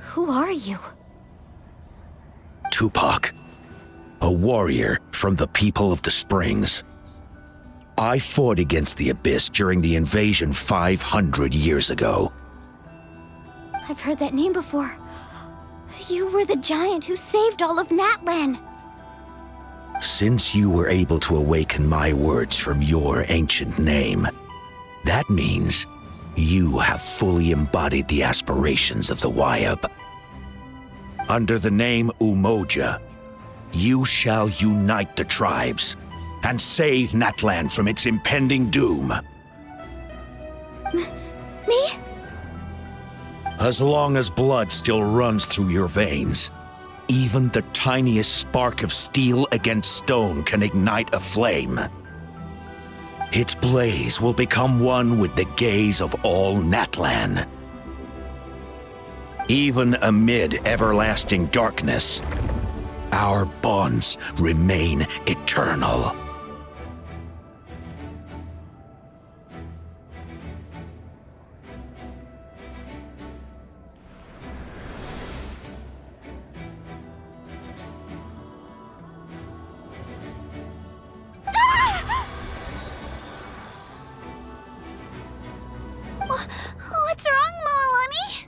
Who are you? Tupac, a warrior from the people of the Springs. I fought against the Abyss during the invasion 500 years ago. I've heard that name before. You were the giant who saved all of Natlan. Since you were able to awaken my words from your ancient name, that means you have fully embodied the aspirations of the Wayab. Under the name Umoja, you shall unite the tribes and save Natlan from its impending doom. Me? As long as blood still runs through your veins, even the tiniest spark of steel against stone can ignite a flame. Its blaze will become one with the gaze of all Natlan. Even amid everlasting darkness, our bonds remain eternal. What's wrong, Moalani?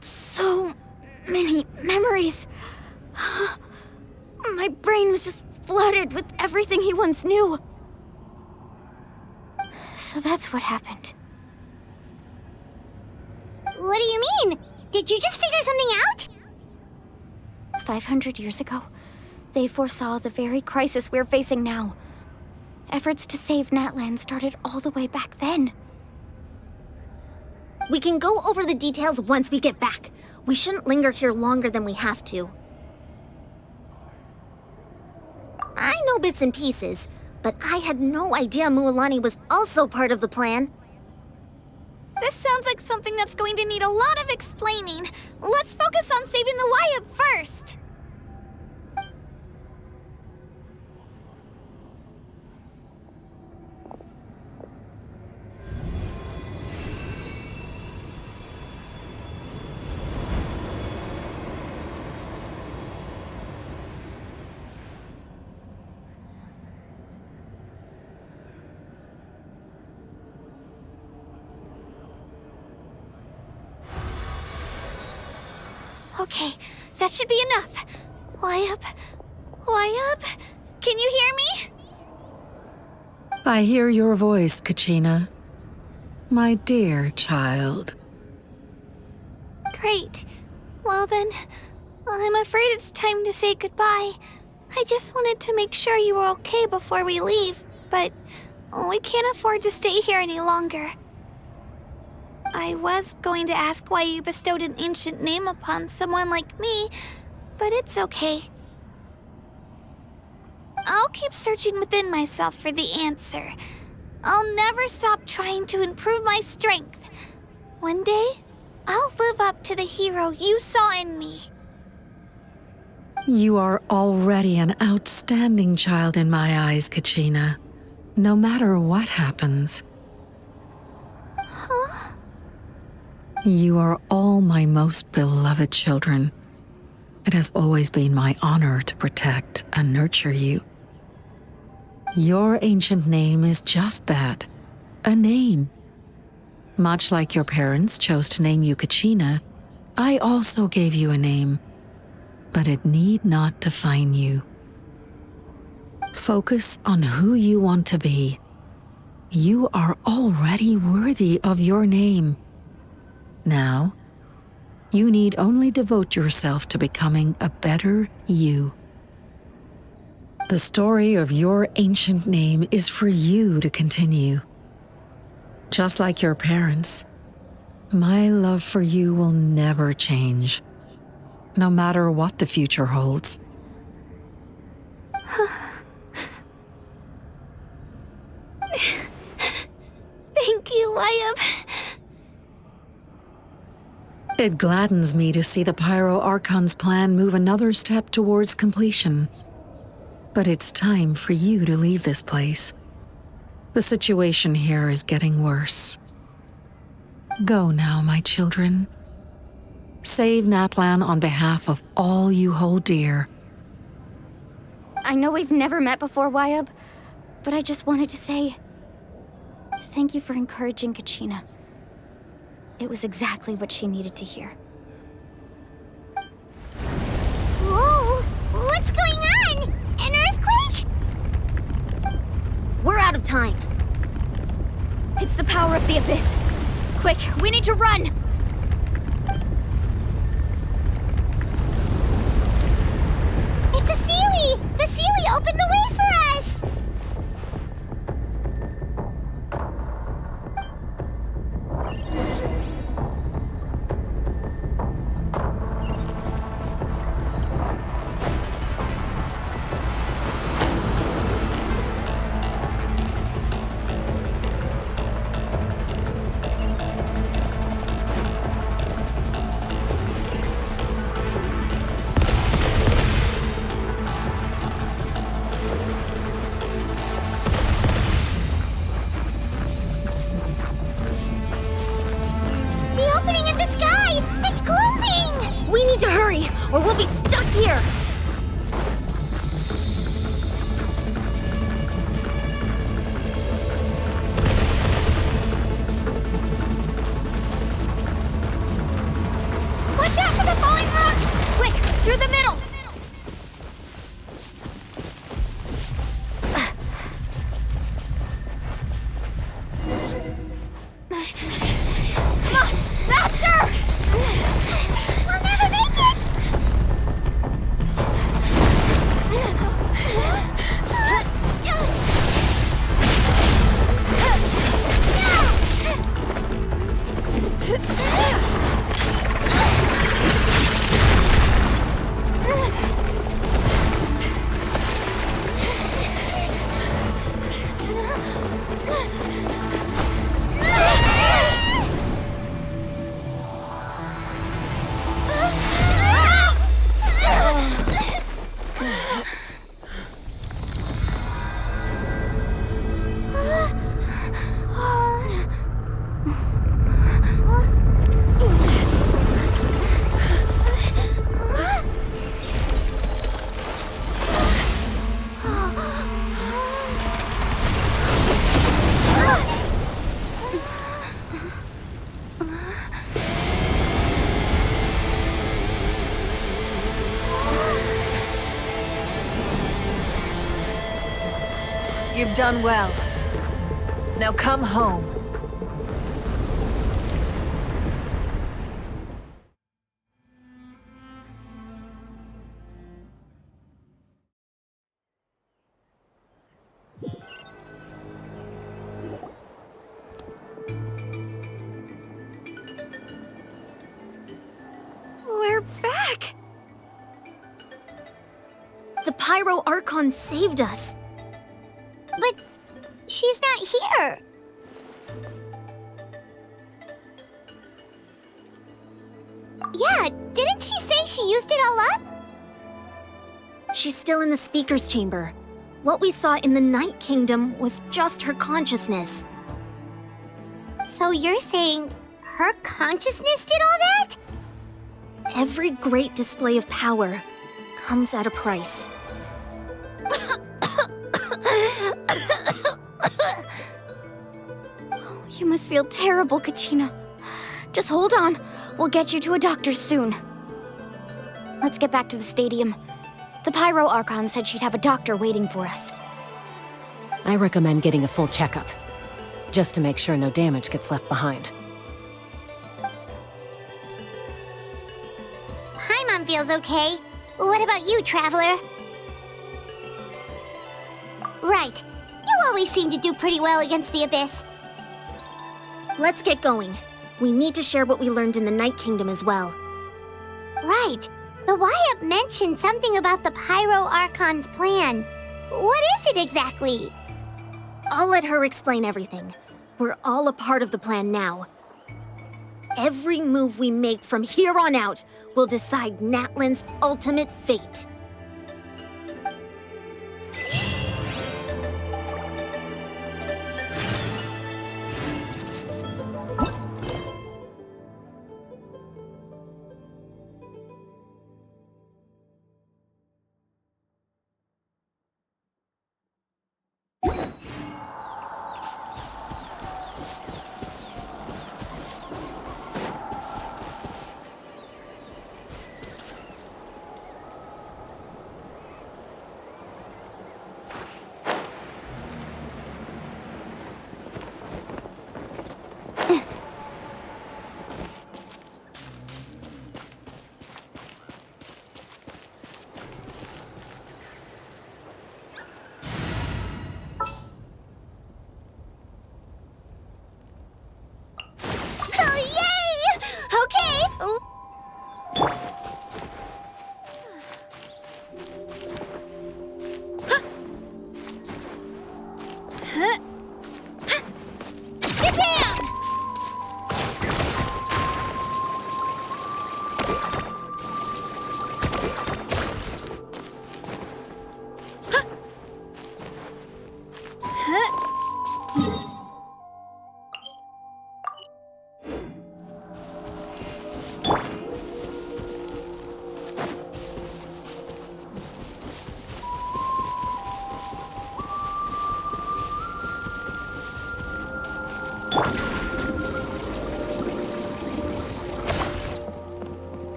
So many memories. My brain was just flooded with everything he once knew. So that's what happened. What do you mean? Did you just figure something out? 500 years ago, they foresaw the very crisis we're facing now. Efforts to save Natlan started all the way back then. We can go over the details once we get back. We shouldn't linger here longer than we have to. I know bits and pieces, but I had no idea Mualani was also part of the plan. This sounds like something that's going to need a lot of explaining. Let's focus on saving the Wayab first. Okay, that should be enough. Wayab? Can you hear me? I hear your voice, Kachina. My dear child. Great. Well then, I'm afraid it's time to say goodbye. I just wanted to make sure you were okay before we leave, but we can't afford to stay here any longer. I was going to ask why you bestowed an ancient name upon someone like me, but it's okay. I'll keep searching within myself for the answer. I'll never stop trying to improve my strength. One day, I'll live up to the hero you saw in me. You are already an outstanding child in my eyes, Kachina. No matter what happens. Huh? You are all my most beloved children. It has always been my honor to protect and nurture you. Your ancient name is just that, a name. Much like your parents chose to name you Kachina, I also gave you a name, but it need not define you. Focus on who you want to be. You are already worthy of your name. Now, you need only devote yourself to becoming a better you. The story of your ancient name is for you to continue. Just like your parents, my love for you will never change, no matter what the future holds. Thank you, Wyatt. It gladdens me to see the Pyro Archon's plan move another step towards completion. But it's time for you to leave this place. The situation here is getting worse. Go now, my children. Save Natlan on behalf of all you hold dear. I know we've never met before, Wyatt, but I just wanted to say thank you for encouraging Kachina. It was exactly what she needed to hear. Whoa! What's going on? An earthquake? We're out of time. It's the power of the Abyss. Quick, we need to run! It's a Seelie! The Seelie opened the way for us! The opening in the sky! It's closing! We need to hurry, or we'll be stuck here! Watch out for the falling rocks! Quick, through the middle! Come on, faster! We'll never make it! You've done well. Now come home. We're back! The Pyro Archon saved us. But she's not here. Yeah, didn't she say she used it all up? She's still in the speaker's chamber. What we saw in the Night Kingdom was just her consciousness. So you're saying her consciousness did all that? Every great display of power comes at a price. You must feel terrible, Kachina. Just hold on. We'll get you to a doctor soon. Let's get back to the stadium. The Pyro Archon said she'd have a doctor waiting for us. I recommend getting a full checkup, just to make sure no damage gets left behind. Paimon feels okay. What about you, Traveler? Right. You always seem to do pretty well against the Abyss. Let's get going. We need to share what we learned in the Night Kingdom as well. Right. The Y-Up mentioned something about the Pyro Archon's plan. What is it exactly? I'll let her explain everything. We're all a part of the plan now. Every move we make from here on out will decide Natlan's ultimate fate.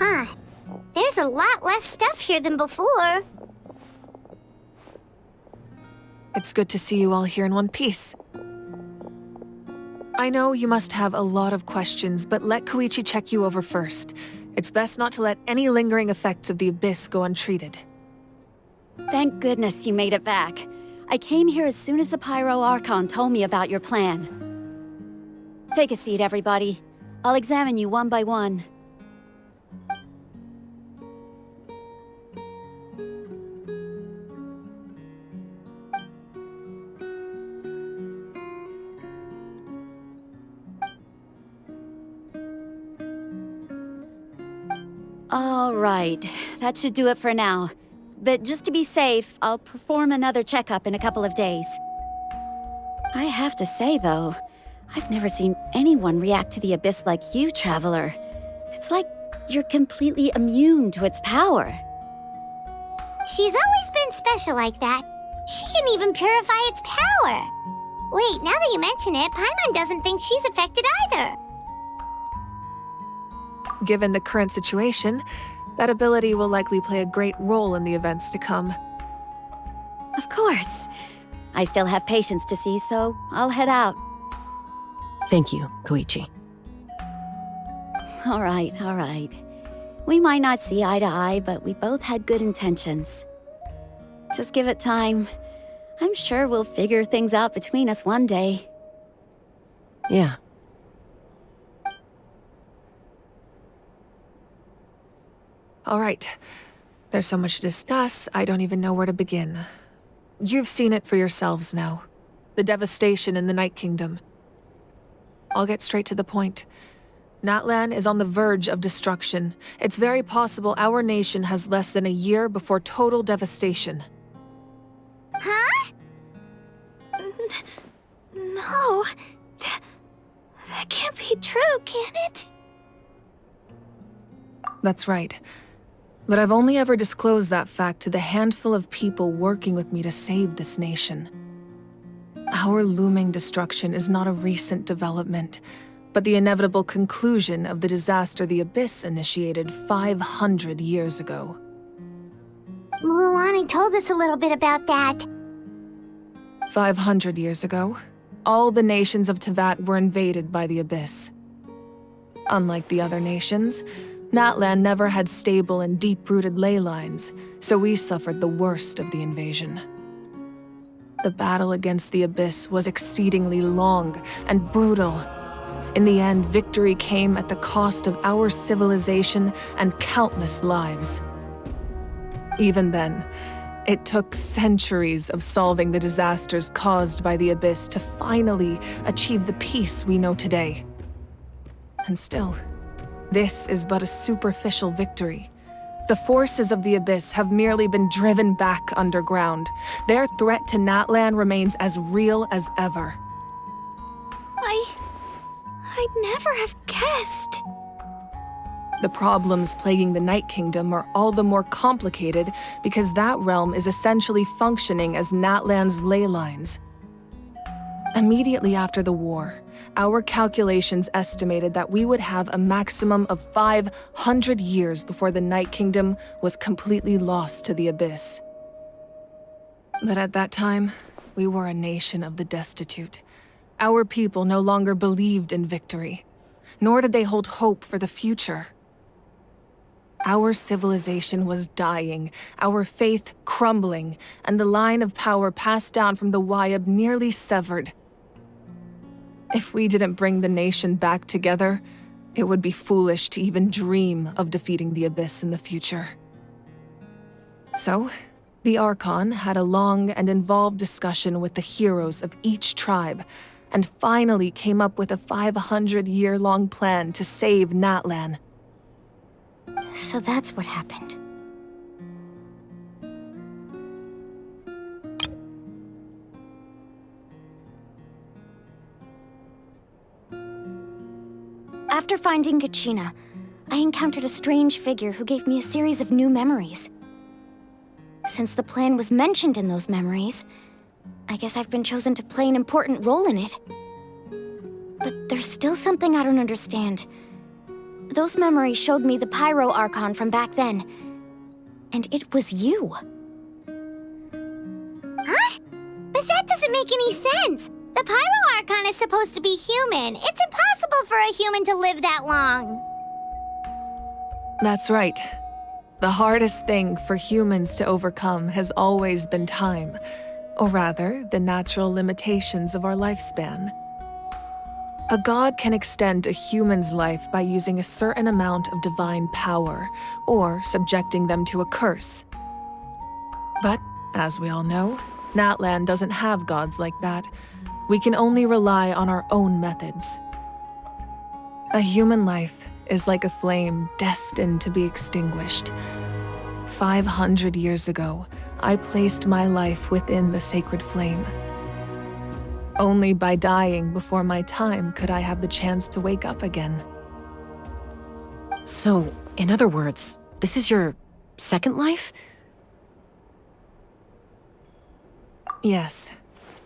Huh. There's a lot less stuff here than before. It's good to see you all here in one piece. I know you must have a lot of questions, but let Koichi check you over first. It's best not to let any lingering effects of the Abyss go untreated. Thank goodness you made it back. I came here as soon as the Pyro Archon told me about your plan. Take a seat, everybody. I'll examine you one by one. All right, that should do it for now. But just to be safe, I'll perform another checkup in a couple of days. I have to say, though, I've never seen anyone react to the Abyss like you, Traveler. It's like you're completely immune to its power. She's always been special like that. She can even purify its power. Wait, now that you mention it, Paimon doesn't think she's affected either. Given the current situation, that ability will likely play a great role in the events to come. Of course. I still have patients to see, so I'll head out. Thank you, Koichi. All right. We might not see eye to eye, but we both had good intentions. Just give it time. I'm sure we'll figure things out between us one day. Yeah. All right. There's so much to discuss, I don't even know where to begin. You've seen it for yourselves now. The devastation in the Night Kingdom. I'll get straight to the point. Natlan is on the verge of destruction. It's very possible our nation has less than a year before total devastation. Huh? No. That can't be true, can it? That's right. But I've only ever disclosed that fact to the handful of people working with me to save this nation. Our looming destruction is not a recent development, but the inevitable conclusion of the disaster the Abyss initiated 500 years ago. Mualani told us a little bit about that. 500 years ago, all the nations of Teyvat were invaded by the Abyss. Unlike the other nations, Natlan never had stable and deep-rooted ley lines, so we suffered the worst of the invasion. The battle against the Abyss was exceedingly long and brutal. In the end, victory came at the cost of our civilization and countless lives. Even then, it took centuries of solving the disasters caused by the Abyss to finally achieve the peace we know today. And still, this is but a superficial victory. The forces of the Abyss have merely been driven back underground. Their threat to Natlan remains as real as ever. I'd never have guessed. The problems plaguing the Night Kingdom are all the more complicated because that realm is essentially functioning as Natlan's ley lines. Immediately after the war, our calculations estimated that we would have a maximum of 500 years before the Night Kingdom was completely lost to the Abyss. But at that time, we were a nation of the destitute. Our people no longer believed in victory, nor did they hold hope for the future. Our civilization was dying, our faith crumbling, and the line of power passed down from the Wayab nearly severed. If we didn't bring the nation back together, it would be foolish to even dream of defeating the Abyss in the future. So, the Archon had a long and involved discussion with the heroes of each tribe, and finally came up with a 500-year-long plan to save Natlan. So that's what happened. After finding Kachina, I encountered a strange figure who gave me a series of new memories. Since the plan was mentioned in those memories, I guess I've been chosen to play an important role in it. But there's still something I don't understand. Those memories showed me the Pyro Archon from back then, and it was you. Huh? But that doesn't make any sense! The Pyro Archon is supposed to be human. It's impossible for a human to live that long. That's right. The hardest thing for humans to overcome has always been time, or rather, the natural limitations of our lifespan. A god can extend a human's life by using a certain amount of divine power, or subjecting them to a curse. But, as we all know, Natlan doesn't have gods like that. We can only rely on our own methods. A human life is like a flame destined to be extinguished. 500 years ago, I placed my life within the sacred flame. Only by dying before my time could I have the chance to wake up again. So, in other words, this is your second life? Yes.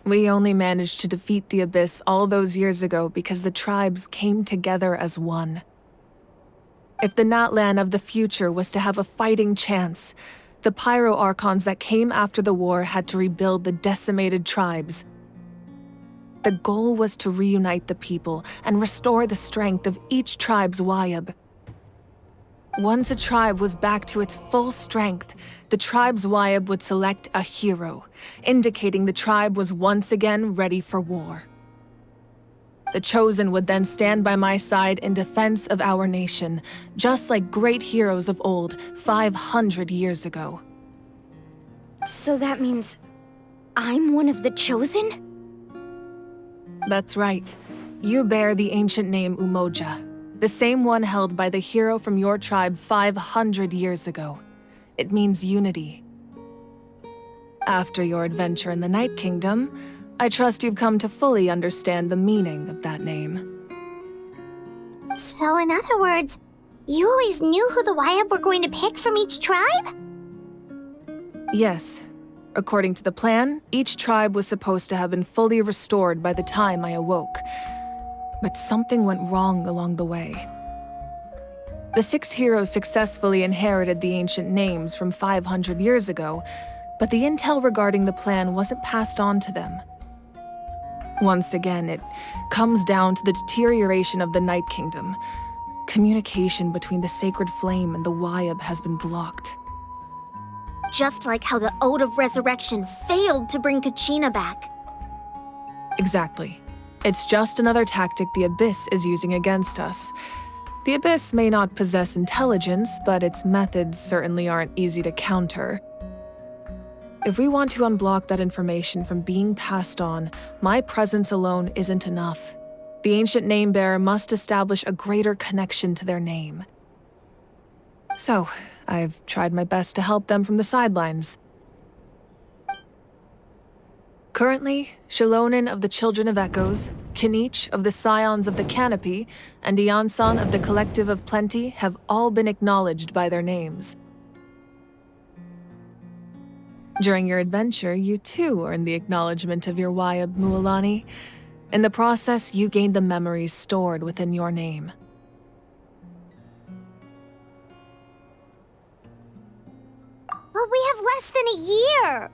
We only managed to defeat the Abyss all those years ago because the tribes came together as one. If the Natlan of the future was to have a fighting chance, the Pyro Archons that came after the war had to rebuild the decimated tribes. The goal was to reunite the people and restore the strength of each tribe's Wayab. Once a tribe was back to its full strength, the tribe's Wayab would select a hero, indicating the tribe was once again ready for war. The Chosen would then stand by my side in defense of our nation, just like great heroes of old 500 years ago. So that means I'm one of the Chosen? That's right. You bear the ancient name Umoja, the same one held by the hero from your tribe 500 years ago. It means unity. After your adventure in the Night Kingdom, I trust you've come to fully understand the meaning of that name. So in other words, you always knew who the Wayab were going to pick from each tribe? Yes. According to the plan, each tribe was supposed to have been fully restored by the time I awoke. But something went wrong along the way. The 6 heroes successfully inherited the ancient names from 500 years ago, but the intel regarding the plan wasn't passed on to them. Once again, it comes down to the deterioration of the Night Kingdom. Communication between the Sacred Flame and the Wayab has been blocked. Just like how the Ode of Resurrection failed to bring Kachina back. Exactly. It's just another tactic the Abyss is using against us. The Abyss may not possess intelligence, but its methods certainly aren't easy to counter. If we want to unblock that information from being passed on, my presence alone isn't enough. The ancient name-bearer must establish a greater connection to their name. So, I've tried my best to help them from the sidelines. Currently, Shilonen of the Children of Echoes, Kinich of the Scions of the Canopy, and Iansan of the Collective of Plenty have all been acknowledged by their names. During your adventure, you too earned the acknowledgement of your Wayab, Mualani. In the process, you gained the memories stored within your name. Well, we have less than a year!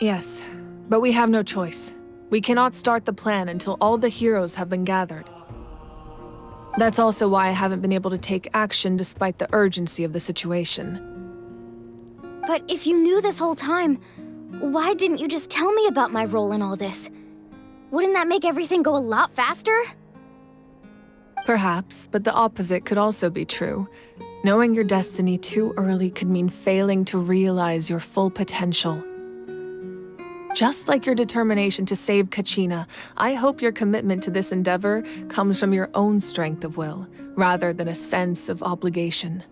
Yes, but we have no choice. We cannot start the plan until all the heroes have been gathered. That's also why I haven't been able to take action despite the urgency of the situation. But if you knew this whole time, why didn't you just tell me about my role in all this? Wouldn't that make everything go a lot faster? Perhaps, but the opposite could also be true. Knowing your destiny too early could mean failing to realize your full potential. Just like your determination to save Kachina, I hope your commitment to this endeavor comes from your own strength of will, rather than a sense of obligation.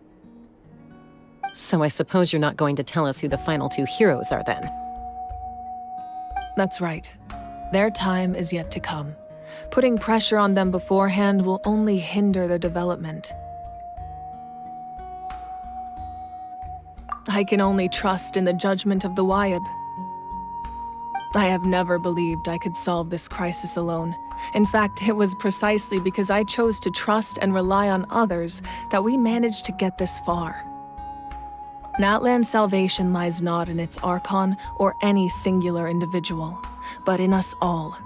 So I suppose you're not going to tell us who the final 2 heroes are then? That's right. Their time is yet to come. Putting pressure on them beforehand will only hinder their development. I can only trust in the judgment of the Wayab. I have never believed I could solve this crisis alone. In fact, it was precisely because I chose to trust and rely on others that we managed to get this far. Natlan's salvation lies not in its Archon or any singular individual, but in us all.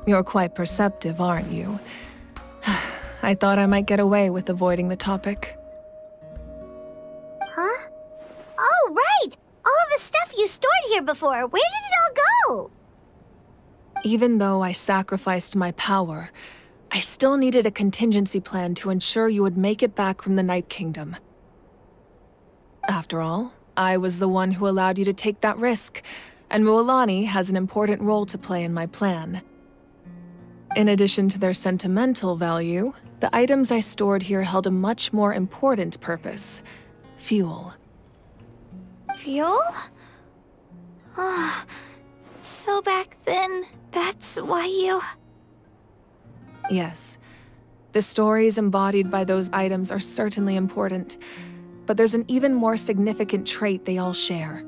You're quite perceptive, aren't you? I thought I might get away with avoiding the topic. Huh? Oh, right! All of the stuff you stored here before, where did it all go? Even though I sacrificed my power, I still needed a contingency plan to ensure you would make it back from the Night Kingdom. After all, I was the one who allowed you to take that risk, and Mualani has an important role to play in my plan. In addition to their sentimental value, the items I stored here held a much more important purpose: fuel. Fuel? Ah, so back then, that's why you... Yes. The stories embodied by those items are certainly important, but there's an even more significant trait they all share.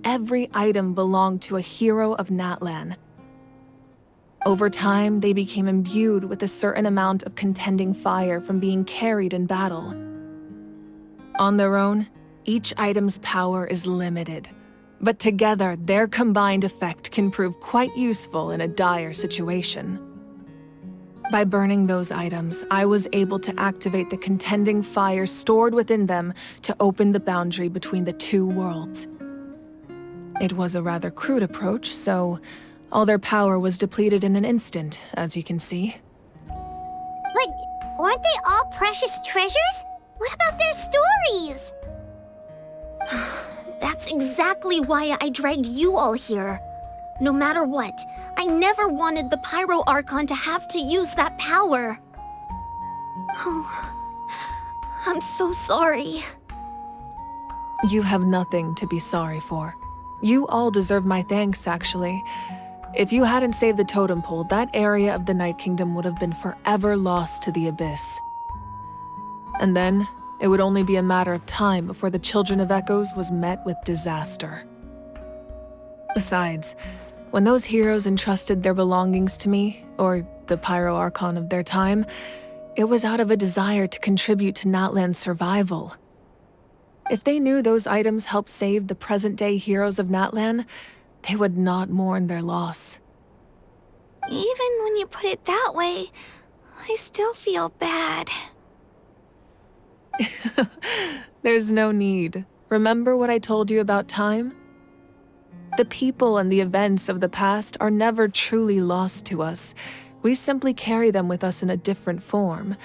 Every item belonged to a hero of Natlan. Over time, they became imbued with a certain amount of contending fire from being carried in battle. On their own, each item's power is limited, but together, their combined effect can prove quite useful in a dire situation. By burning those items, I was able to activate the contending fire stored within them to open the boundary between the two worlds. It was a rather crude approach, so all their power was depleted in an instant, as you can see. But weren't they all precious treasures? What about their stories? That's exactly why I dragged you all here. No matter what, I never wanted the Pyro Archon to have to use that power. Oh, I'm so sorry. You have nothing to be sorry for. You all deserve my thanks, actually. If you hadn't saved the totem pole, that area of the Night Kingdom would have been forever lost to the Abyss. And then, it would only be a matter of time before the Children of Echoes was met with disaster. Besides, when those heroes entrusted their belongings to me, or the Pyro Archon of their time, it was out of a desire to contribute to Natlan's survival. If they knew those items helped save the present-day heroes of Natlan, they would not mourn their loss. Even when you put it that way, I still feel bad. There's no need. Remember what I told you about time? The people and the events of the past are never truly lost to us. We simply carry them with us in a different form.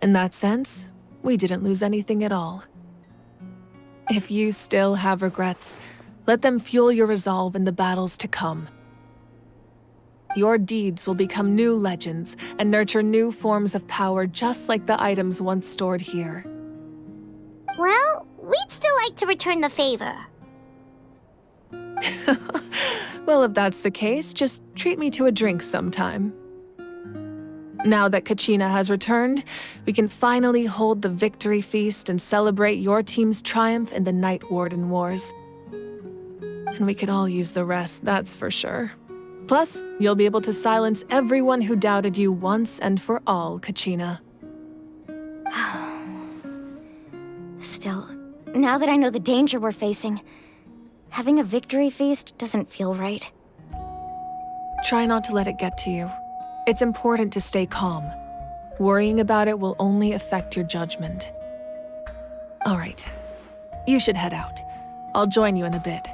In that sense, we didn't lose anything at all. If you still have regrets, let them fuel your resolve in the battles to come. Your deeds will become new legends and nurture new forms of power just like the items once stored here. Well, we'd still like to return the favor. Well, if that's the case, just treat me to a drink sometime. Now that Kachina has returned, we can finally hold the victory feast and celebrate your team's triumph in the Night Warden Wars. And we could all use the rest, that's for sure. Plus, you'll be able to silence everyone who doubted you once and for all, Kachina. Still, now that I know the danger we're facing, having a victory feast doesn't feel right. Try not to let it get to you. It's important to stay calm. Worrying about it will only affect your judgment. All right, you should head out. I'll join you in a bit.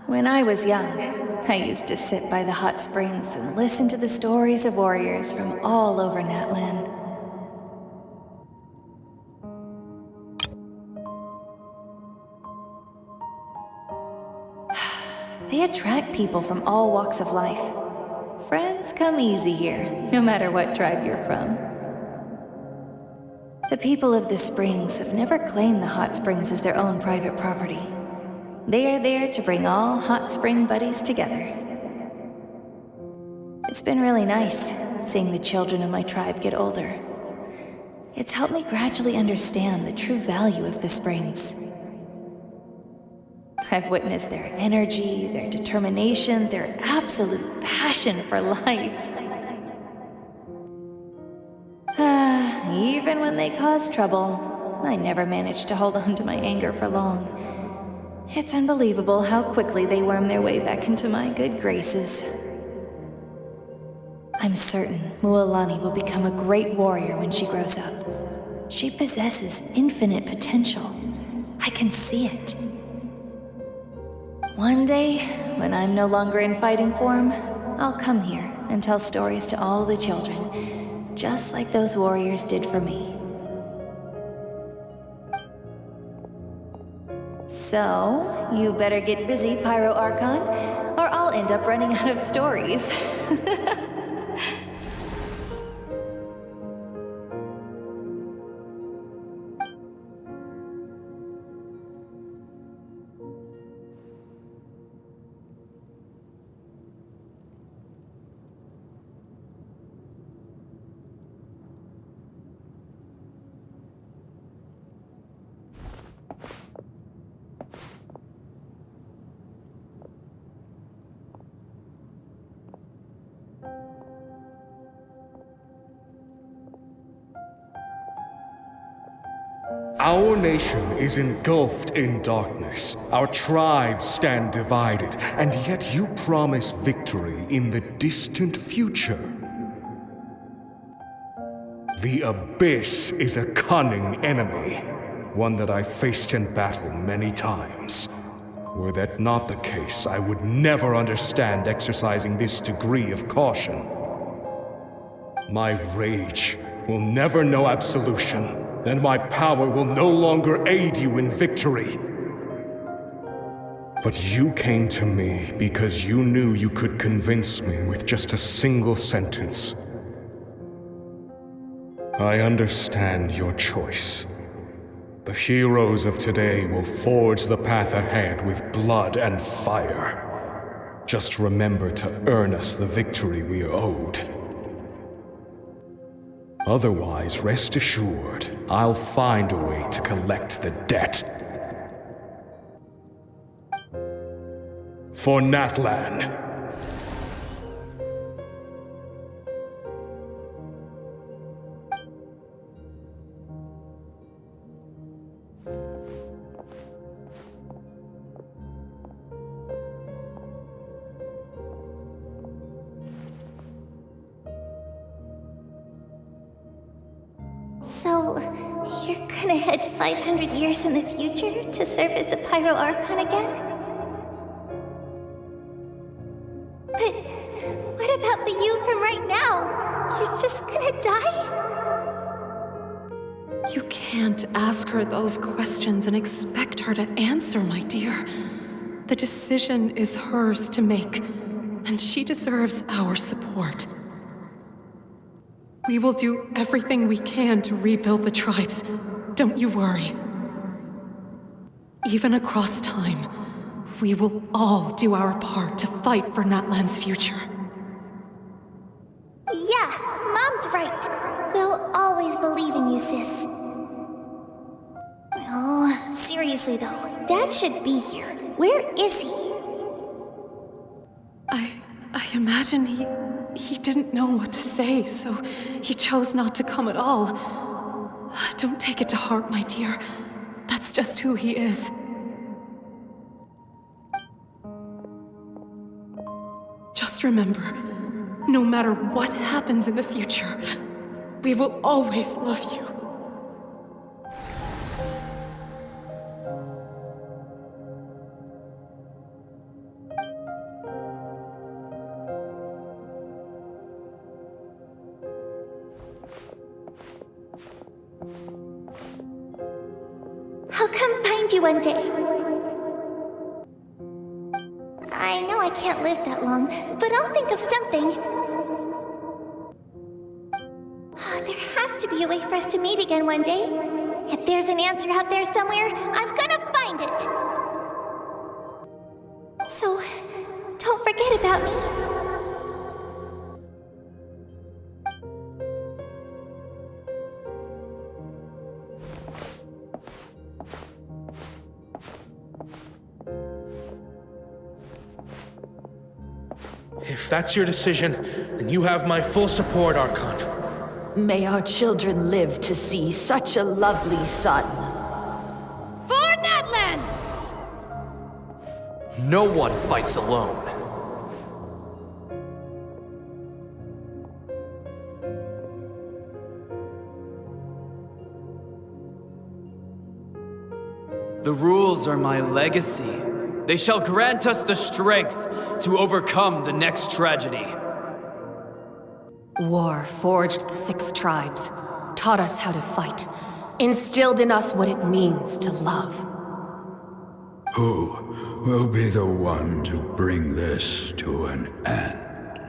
When I was young, I used to sit by the hot springs and listen to the stories of warriors from all over Natlan. They attract people from all walks of life. Friends come easy here, no matter what tribe you're from. The people of the springs have never claimed the hot springs as their own private property. They are there to bring all hot spring buddies together. It's been really nice, seeing the children of my tribe get older. It's helped me gradually understand the true value of the springs. I've witnessed their energy, their determination, their absolute passion for life. Even when they cause trouble, I never managed to hold on to my anger for long. It's unbelievable how quickly they worm their way back into my good graces. I'm certain Mualani will become a great warrior when she grows up. She possesses infinite potential. I can see it. One day, when I'm no longer in fighting form, I'll come here and tell stories to all the children, just like those warriors did for me. So, you better get busy, Pyro Archon, or I'll end up running out of stories. Our nation is engulfed in darkness. Our tribes stand divided, and yet you promise victory in the distant future. The Abyss is a cunning enemy, one that I faced in battle many times. Were that not the case, I would never understand exercising this degree of caution. My rage will never know absolution. And my power will no longer aid you in victory. But you came to me because you knew you could convince me with just a single sentence. I understand your choice. The heroes of today will forge the path ahead with blood and fire. Just remember to earn us the victory we are owed. Otherwise, rest assured, I'll find a way to collect the debt. For Natlan. So, you're gonna head 500 years in the future to serve as the Pyro Archon again? But what about the you from right now? You're just gonna die? You can't ask her those questions and expect her to answer, my dear. The decision is hers to make, and she deserves our support. We will do everything we can to rebuild the tribes. Don't you worry. Even across time, we will all do our part to fight for Natlan's future. Yeah, Mom's right. We'll always believe in you, sis. Oh, seriously though, Dad should be here. Where is he? I imagine he didn't know what to say, so he chose not to come at all. Don't take it to heart, my dear. That's just who he is. Just remember, no matter what happens in the future, we will always love you. I'll come find you one day. I know I can't live that long, but I'll think of something. Oh, there has to be a way for us to meet again one day. If there's an answer out there somewhere, I'm gonna find it. So, don't forget about me. If that's your decision, then you have my full support, Archon. May our children live to see such a lovely son. For Natlan! No one fights alone. The rules are my legacy. They shall grant us the strength to overcome the next tragedy. War forged the 6 tribes, taught us how to fight, instilled in us what it means to love. Who will be the one to bring this to an end?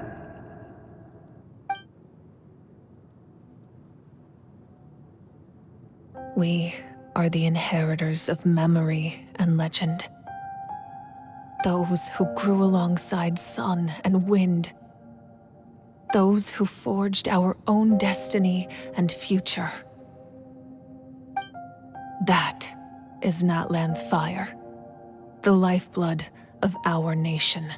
We are the inheritors of memory and legend. Those who grew alongside sun and wind. Those who forged our own destiny and future. That is Natlan's fire, the lifeblood of our nation.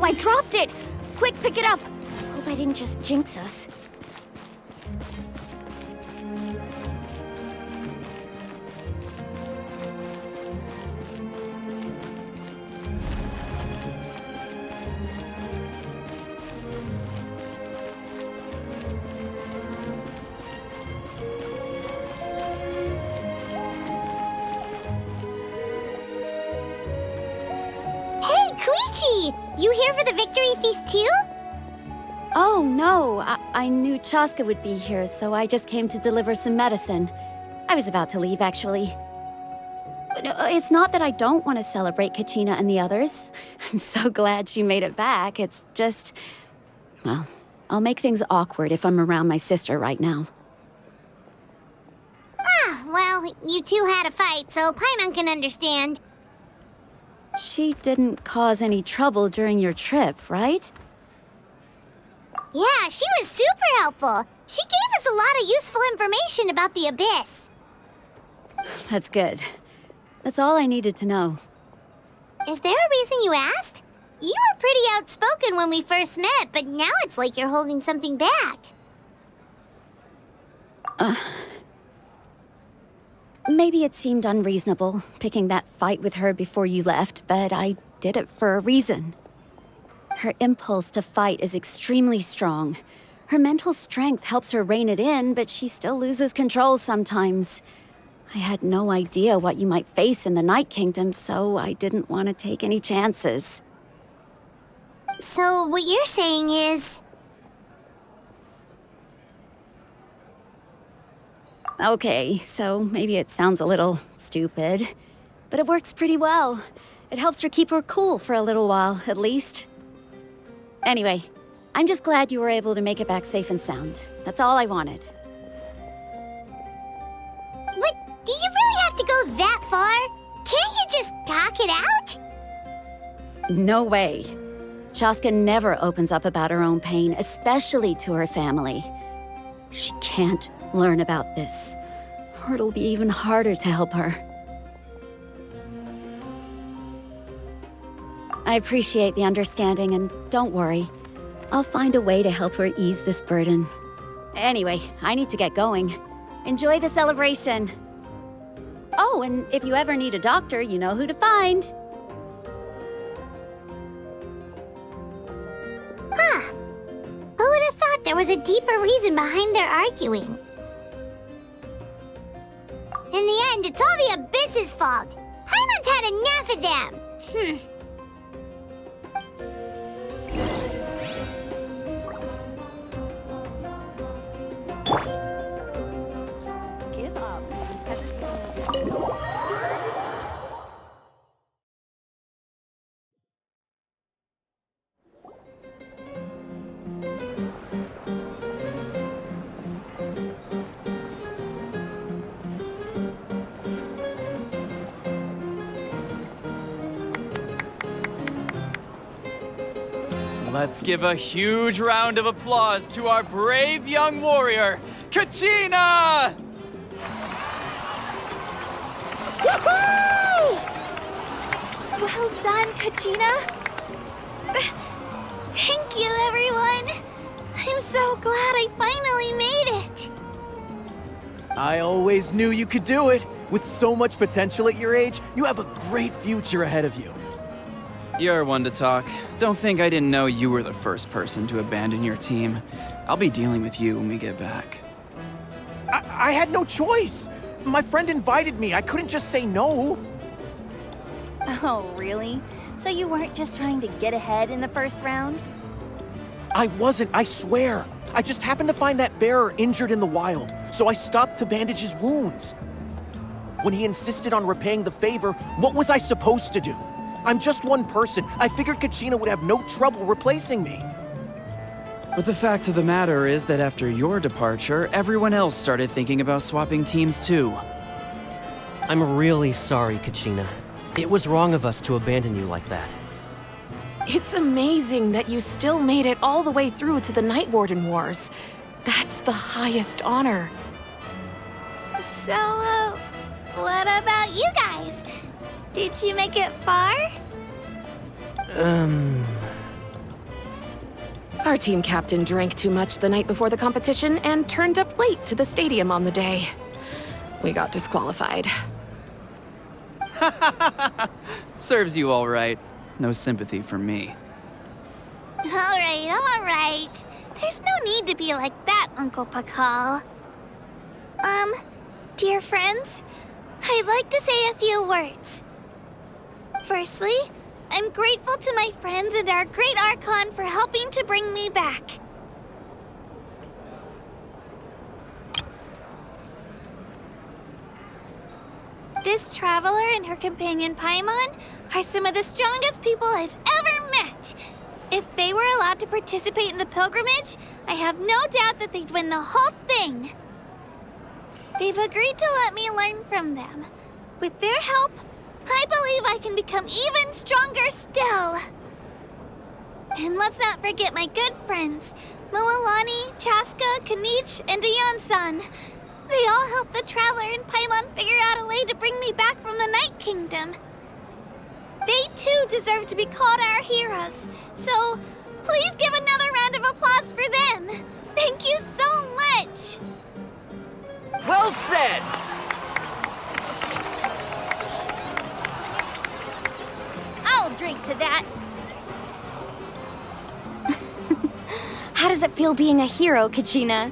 I dropped it! Quick, pick it up! Hope I didn't just jinx us. You here for the victory feast too? Oh, no. I knew Chaska would be here, so I just came to deliver some medicine. I was about to leave, actually. It's not that I don't want to celebrate Kachina and the others. I'm so glad she made it back. It's just... well, I'll make things awkward if I'm around my sister right now. Ah, well, you two had a fight, so Paimon can understand. She didn't cause any trouble during your trip, right? Yeah, she was super helpful. She gave us a lot of useful information about the Abyss. That's good. That's all I needed to know. Is there a reason you asked? You were pretty outspoken when we first met, but now it's like you're holding something back. Maybe it seemed unreasonable, picking that fight with her before you left, but I did it for a reason. Her impulse to fight is extremely strong. Her mental strength helps her rein it in, but she still loses control sometimes. I had no idea what you might face in the Night Kingdom, so I didn't want to take any chances. So what you're saying is... Okay, so maybe it sounds a little stupid, but it works pretty well. It helps her keep her cool for a little while, at least. Anyway, I'm just glad you were able to make it back safe and sound. That's all I wanted. But do you really have to go that far? Can't you just talk it out? No way. Chaska never opens up about her own pain, especially to her family. She can't learn about this, or it'll be even harder to help her. I appreciate the understanding, and don't worry. I'll find a way to help her ease this burden. Anyway, I need to get going. Enjoy the celebration. Oh, and if you ever need a doctor, you know who to find. Huh. Who would have thought there was a deeper reason behind their arguing? In the end, it's all the Abyss's fault. Paimon's had enough of them. Give up. Let's give a huge round of applause to our brave young warrior, Kachina! Woohoo! Well done, Kachina. Thank you, everyone. I'm so glad I finally made it. I always knew you could do it. With so much potential at your age, you have a great future ahead of you. You're one to talk. Don't think I didn't know you were the first person to abandon your team. I'll be dealing with you when we get back. I had no choice. My friend invited me. I couldn't just say no. Oh, really? So you weren't just trying to get ahead in the first round? I wasn't, I swear. I just happened to find that bearer injured in the wild, so I stopped to bandage his wounds. When he insisted on repaying the favor, what was I supposed to do? I'm just one person. I figured Kachina would have no trouble replacing me. But the fact of the matter is that after your departure, everyone else started thinking about swapping teams too. I'm really sorry, Kachina. It was wrong of us to abandon you like that. It's amazing that you still made it all the way through to the Night Warden Wars. That's the highest honor. So, what about you guys? Did you make it far? Our team captain drank too much the night before the competition and turned up late to the stadium on the day. We got disqualified. Serves you all right. No sympathy for me. All right. There's no need to be like that, Uncle Pakal. Dear friends, I'd like to say a few words. Firstly, I'm grateful to my friends and our great Archon for helping to bring me back. This traveler and her companion Paimon are some of the strongest people I've ever met. If they were allowed to participate in the pilgrimage, I have no doubt that they'd win the whole thing. They've agreed to let me learn from them. With their help, I believe I can become even stronger still. And let's not forget my good friends, Moalani, Chaska, Kanich, and Ayan-san. They all helped the Traveler and Paimon figure out a way to bring me back from the Night Kingdom. They too deserve to be called our heroes, so please give another round of applause for them. Thank you so much! Well said! I'll drink to that. does it feel being a hero, Kachina?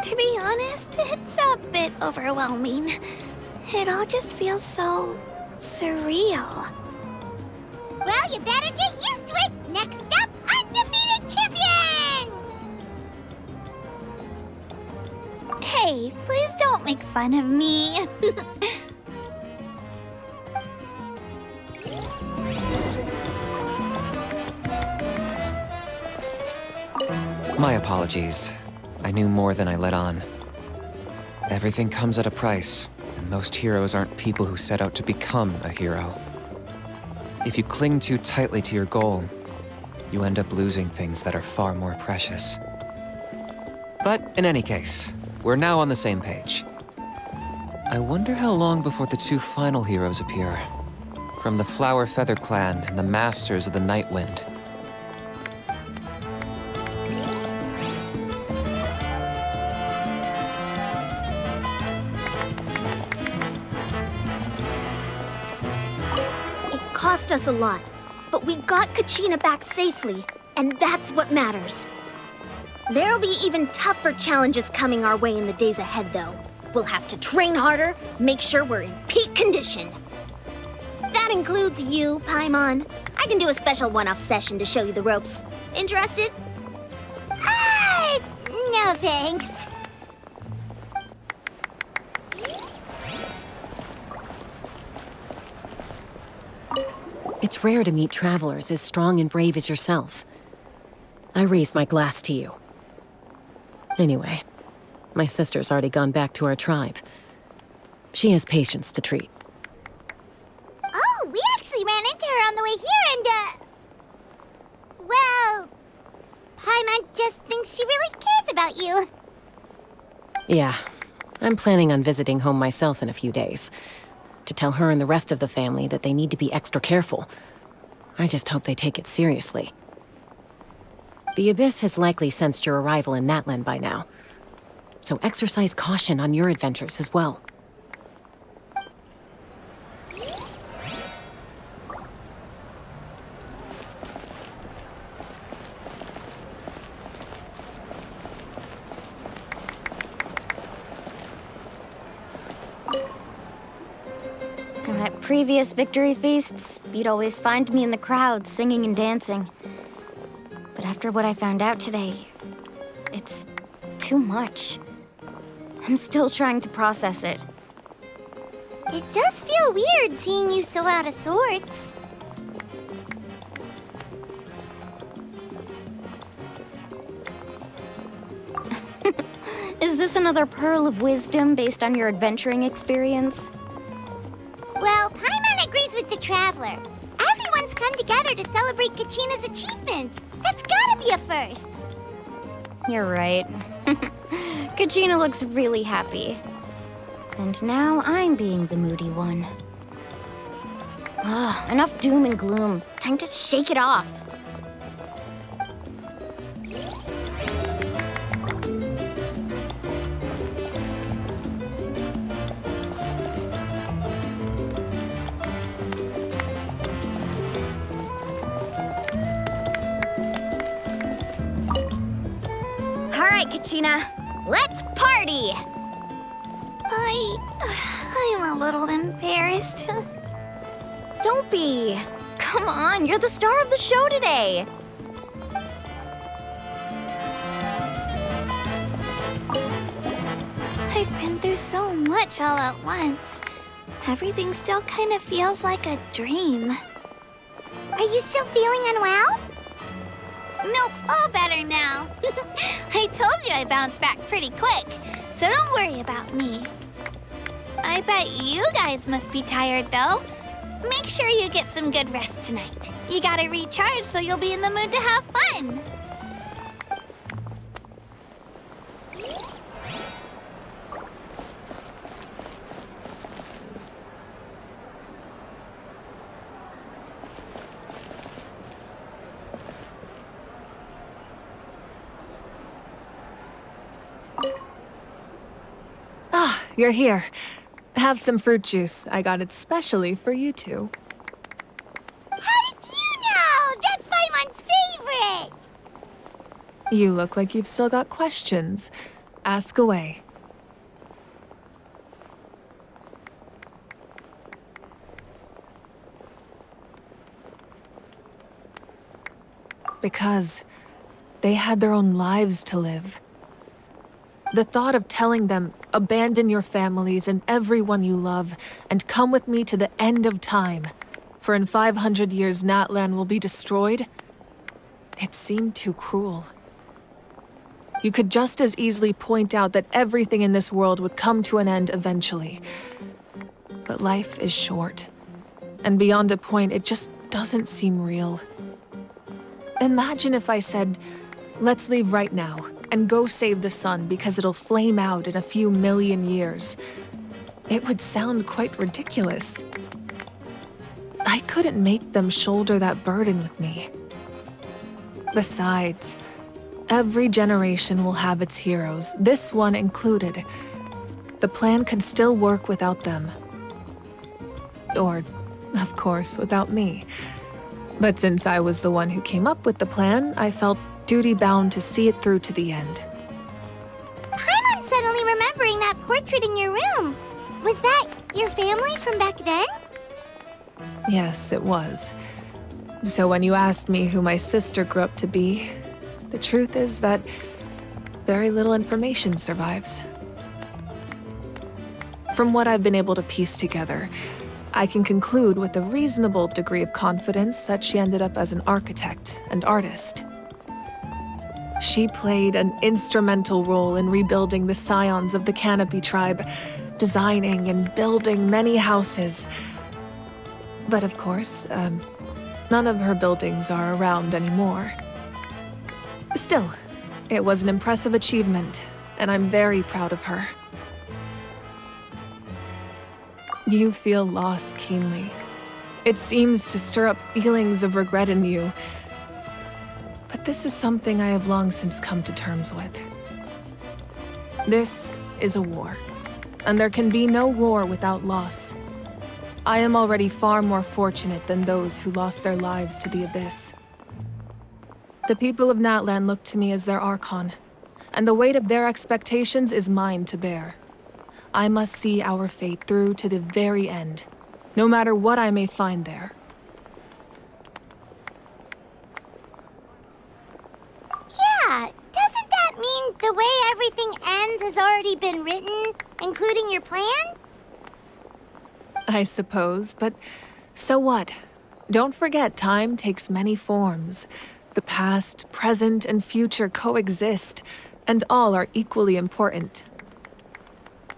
To be honest, it's a bit overwhelming. It all just feels so surreal. Well, you better get used to it. Next up, undefeated champion! Hey, please don't make fun of me. My apologies. I knew more than I let on. Everything comes at a price, and most heroes aren't people who set out to become a hero. If you cling too tightly to your goal, you end up losing things that are far more precious. But in any case, we're now on the same page. I wonder how long before the two final heroes appear. From the Flower Feather Clan and the Masters of the Night Wind. Cost us a lot, but we got Kachina back safely, and that's what matters. There'll be even tougher challenges coming our way in the days ahead, though. We'll have to train harder, make sure we're in peak condition. That includes you, Paimon. I can do a special one-off session to show you the ropes. Interested? No thanks. It's rare to meet travelers as strong and brave as yourselves. I raise my glass to you. Anyway, my sister's already gone back to our tribe. She has patients to treat. Oh, we actually ran into her on the way here and, well, Paimon just thinks she really cares about you. Yeah, I'm planning on visiting home myself in a few days. To tell her and the rest of the family that they need to be extra careful. I just hope they take it seriously. The Abyss has likely sensed your arrival in Natlan by now. So exercise caution on your adventures as well. At previous victory feasts, you'd always find me in the crowd singing and dancing. But after what I found out today, it's too much. I'm still trying to process it. It does feel weird seeing you so out of sorts. Is this another pearl of wisdom based on your adventuring experience? Well, Paimon agrees with the Traveler. Everyone's come together to celebrate Kachina's achievements. That's gotta be a first. You're right. Kachina looks really happy. And now I'm being the moody one. Enough doom and gloom. Time to shake it off. Alright, Kachina. Let's party! I'm a little embarrassed. Don't be. Come on, you're the star of the show today. I've been through so much all at once. Everything still kind of feels like a dream. Are you still feeling unwell? Nope, all better now. I told you I bounced back pretty quick, so don't worry about me. I bet you guys must be tired, though. Make sure you get some good rest tonight. You gotta recharge so you'll be in the mood to have fun. Ah, you're here. Have some fruit juice. I got it specially for you two. How did you know? That's Paimon's favorite! You look like you've still got questions. Ask away. Because they had their own lives to live. The thought of telling them, abandon your families and everyone you love, and come with me to the end of time, for in 500 years Natlan will be destroyed, it seemed too cruel. You could just as easily point out that everything in this world would come to an end eventually. But life is short, and beyond a point, it just doesn't seem real. Imagine if I said, let's leave right now, and go save the sun because it'll flame out in a few million years. It would sound quite ridiculous. I couldn't make them shoulder that burden with me. Besides, every generation will have its heroes, this one included. The plan could still work without them. Or, of course, without me. But since I was the one who came up with the plan, I felt duty-bound to see it through to the end. I'm suddenly remembering that portrait in your room. Was that your family from back then? Yes, it was. So when you asked me who my sister grew up to be, the truth is that very little information survives. From what I've been able to piece together, I can conclude with a reasonable degree of confidence that she ended up as an architect and artist. She played an instrumental role in rebuilding the scions of the Canopy tribe, designing and building many houses. But of course, none of her buildings are around anymore. Still, it was an impressive achievement, and I'm very proud of her. You feel loss keenly. It seems to stir up feelings of regret in you. But this is something I have long since come to terms with. This is a war, and there can be no war without loss. I am already far more fortunate than those who lost their lives to the Abyss. The people of Natlan look to me as their Archon, and the weight of their expectations is mine to bear. I must see our fate through to the very end, no matter what I may find there. Yeah, doesn't that mean the way everything ends has already been written, including your plan? I suppose, but so what? Don't forget, time takes many forms. The past, present, and future coexist, and all are equally important.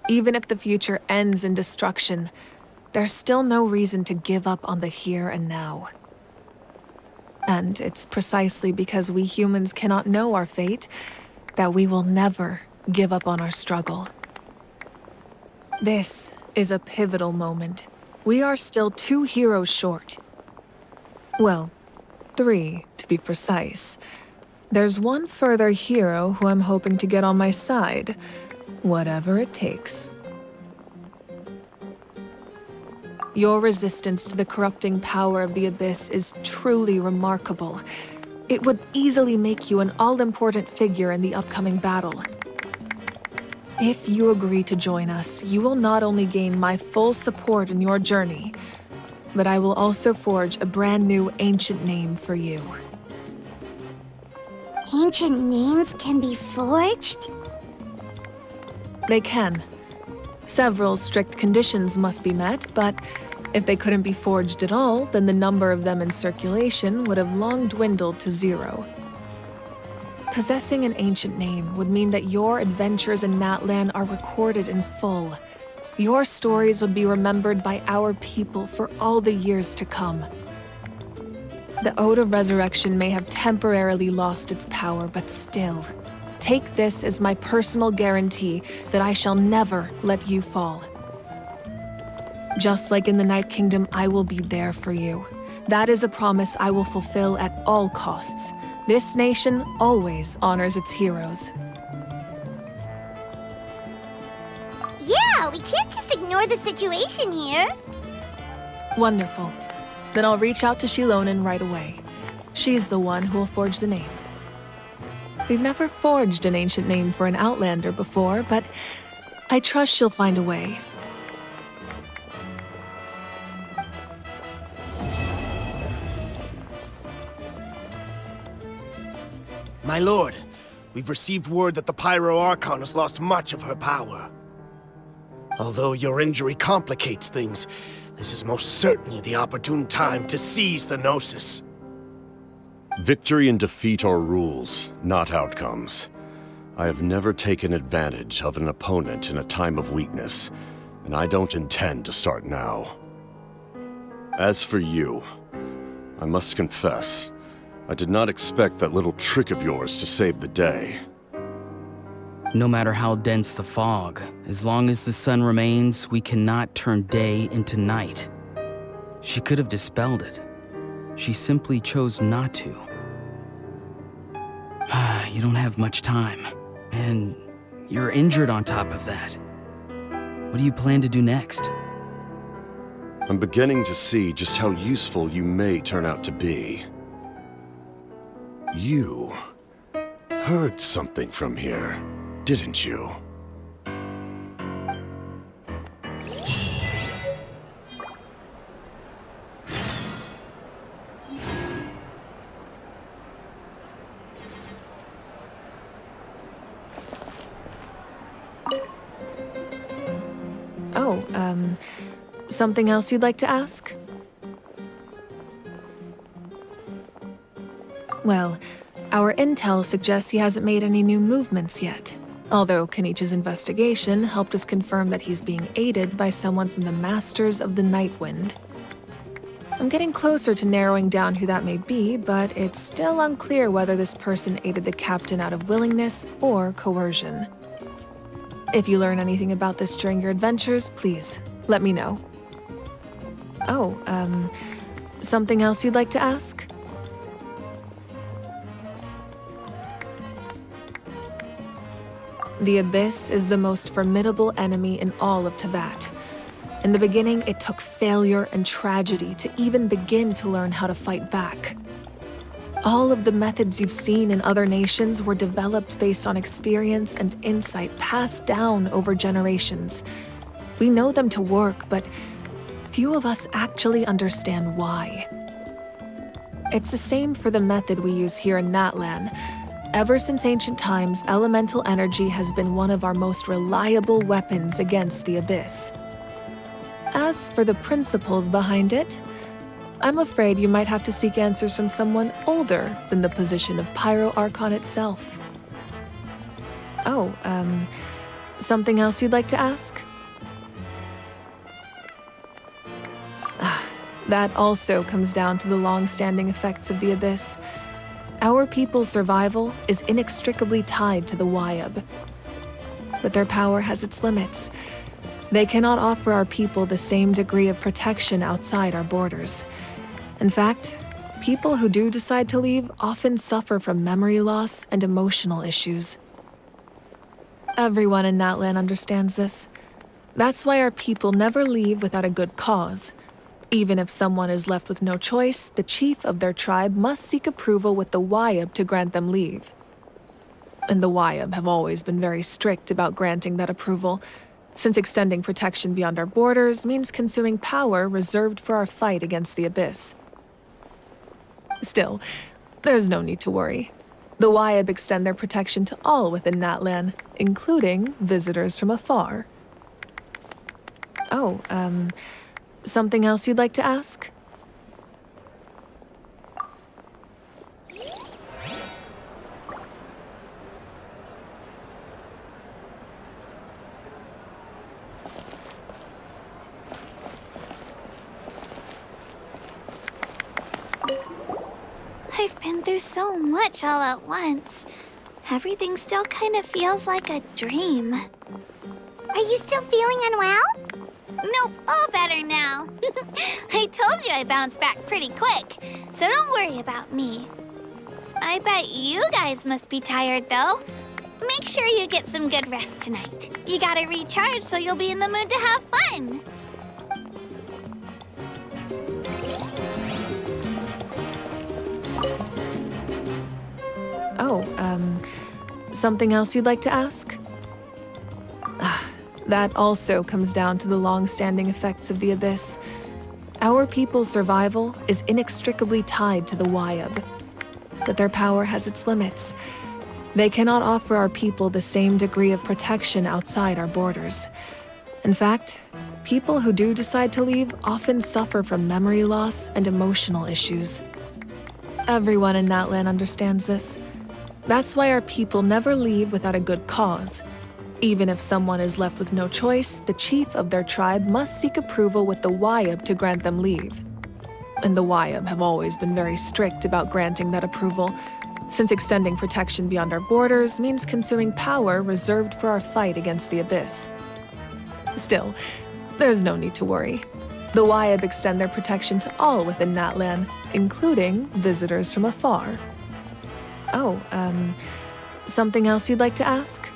Even if the future ends in destruction, there's still no reason to give up on the here and now. And it's precisely because we humans cannot know our fate that we will never give up on our struggle. This is a pivotal moment. We are still 2 heroes short. Well, 3 to be precise. There's one further hero who I'm hoping to get on my side, whatever it takes. Your resistance to the corrupting power of the Abyss is truly remarkable. It would easily make you an all-important figure in the upcoming battle. If you agree to join us, you will not only gain my full support in your journey, but I will also forge a brand new ancient name for you. Ancient names can be forged? They can. Several strict conditions must be met, but if they couldn't be forged at all, then the number of them in circulation would have long dwindled to 0. Possessing an ancient name would mean that your adventures in Natlan are recorded in full. Your stories would be remembered by our people for all the years to come. The Ode of Resurrection may have temporarily lost its power, but still, take this as my personal guarantee that I shall never let you fall. Just like in the Night Kingdom, I will be there for you. That is a promise I will fulfill at all costs. This nation always honors its heroes. Yeah, we can't just ignore the situation here. Wonderful. Then I'll reach out to Shilonen right away. She's the one who will forge the name. We've never forged an ancient name for an Outlander before, but I trust she'll find a way. My lord, we've received word that the Pyro Archon has lost much of her power. Although your injury complicates things, this is most certainly the opportune time to seize the Gnosis. Victory and defeat are rules, not outcomes. I have never taken advantage of an opponent in a time of weakness, and I don't intend to start now. As for you, I must confess, I did not expect that little trick of yours to save the day. No matter how dense the fog, as long as the sun remains, we cannot turn day into night. She could have dispelled it. She simply chose not to. You don't have much time, and you're injured on top of that. What do you plan to do next? I'm beginning to see just how useful you may turn out to be. You heard something from here, didn't you? Oh, something else you'd like to ask? Well, our intel suggests he hasn't made any new movements yet. Although Kenichi's investigation helped us confirm that he's being aided by someone from the Masters of the Nightwind. I'm getting closer to narrowing down who that may be, but it's still unclear whether this person aided the captain out of willingness or coercion. If you learn anything about this during your adventures, please let me know. Oh, something else you'd like to ask? The Abyss is the most formidable enemy in all of Teyvat. In the beginning, it took failure and tragedy to even begin to learn how to fight back. All of the methods you've seen in other nations were developed based on experience and insight passed down over generations. We know them to work, but few of us actually understand why. It's the same for the method we use here in Natlan. Ever since ancient times, elemental energy has been one of our most reliable weapons against the Abyss. As for the principles behind it, I'm afraid you might have to seek answers from someone older than the position of Pyro Archon itself. Oh, something else you'd like to ask? That also comes down to the long-standing effects of the Abyss. Our people's survival is inextricably tied to the Wyab. But their power has its limits. They cannot offer our people the same degree of protection outside our borders. In fact, people who do decide to leave often suffer from memory loss and emotional issues. Everyone in Natlan understands this. That's why our people never leave without a good cause. Even if someone is left with no choice, the chief of their tribe must seek approval with the Wyab to grant them leave. And the Wyab have always been very strict about granting that approval, since extending protection beyond our borders means consuming power reserved for our fight against the Abyss. Still, there's no need to worry. The Wyab extend their protection to all within Natlan, including visitors from afar. Oh, something else you'd like to ask? I've been through so much all at once. Everything still kind of feels like a dream. Are you still feeling unwell? Nope, all better now. I told you I bounced back pretty quick, so don't worry about me. I bet you guys must be tired, though. Make sure you get some good rest tonight. You gotta recharge so you'll be in the mood to have fun. Oh, Something else you'd like to ask? That also comes down to the long-standing effects of the Abyss. Our people's survival is inextricably tied to the Wyab, but their power has its limits. They cannot offer our people the same degree of protection outside our borders. In fact, people who do decide to leave often suffer from memory loss and emotional issues. Everyone in Natlan understands this. That's why our people never leave without a good cause. Even if someone is left with no choice, the chief of their tribe must seek approval with the Wyab to grant them leave. And the Wyab have always been very strict about granting that approval, since extending protection beyond our borders means consuming power reserved for our fight against the Abyss. Still, there's no need to worry. The Wyab extend their protection to all within Natlan, including visitors from afar. Oh, something else you'd like to ask?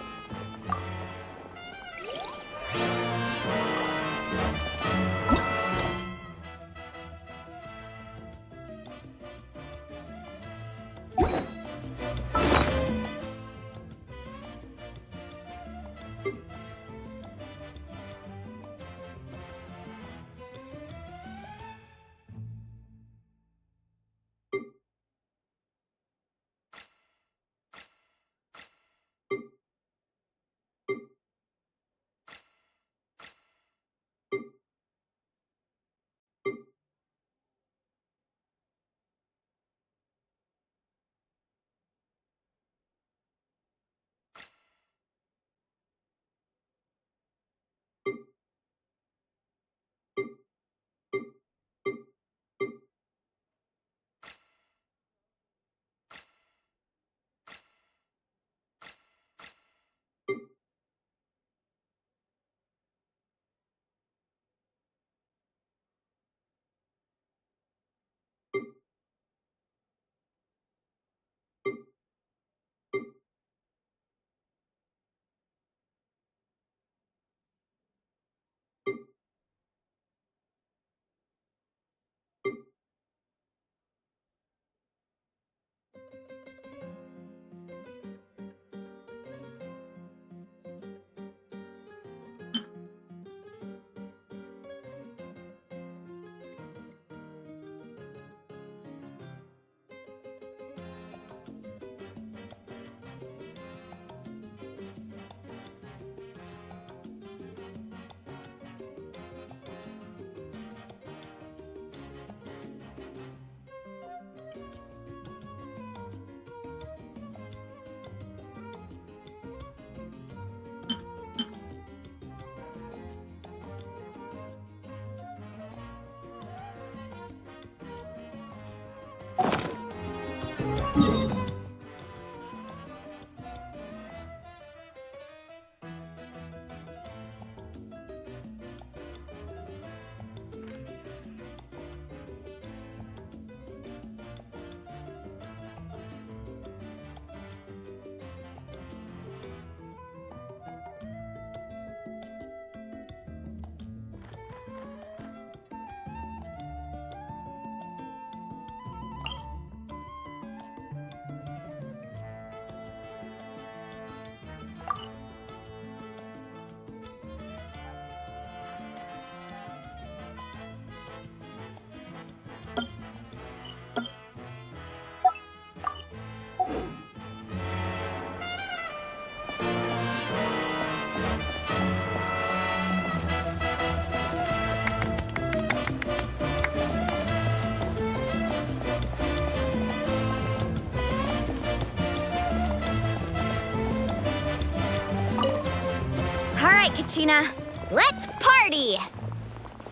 Kachina, let's party!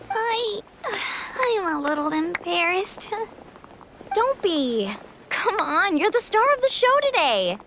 I'm a little embarrassed. Don't be. Come on, you're the star of the show today.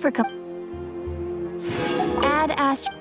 for Add Astro.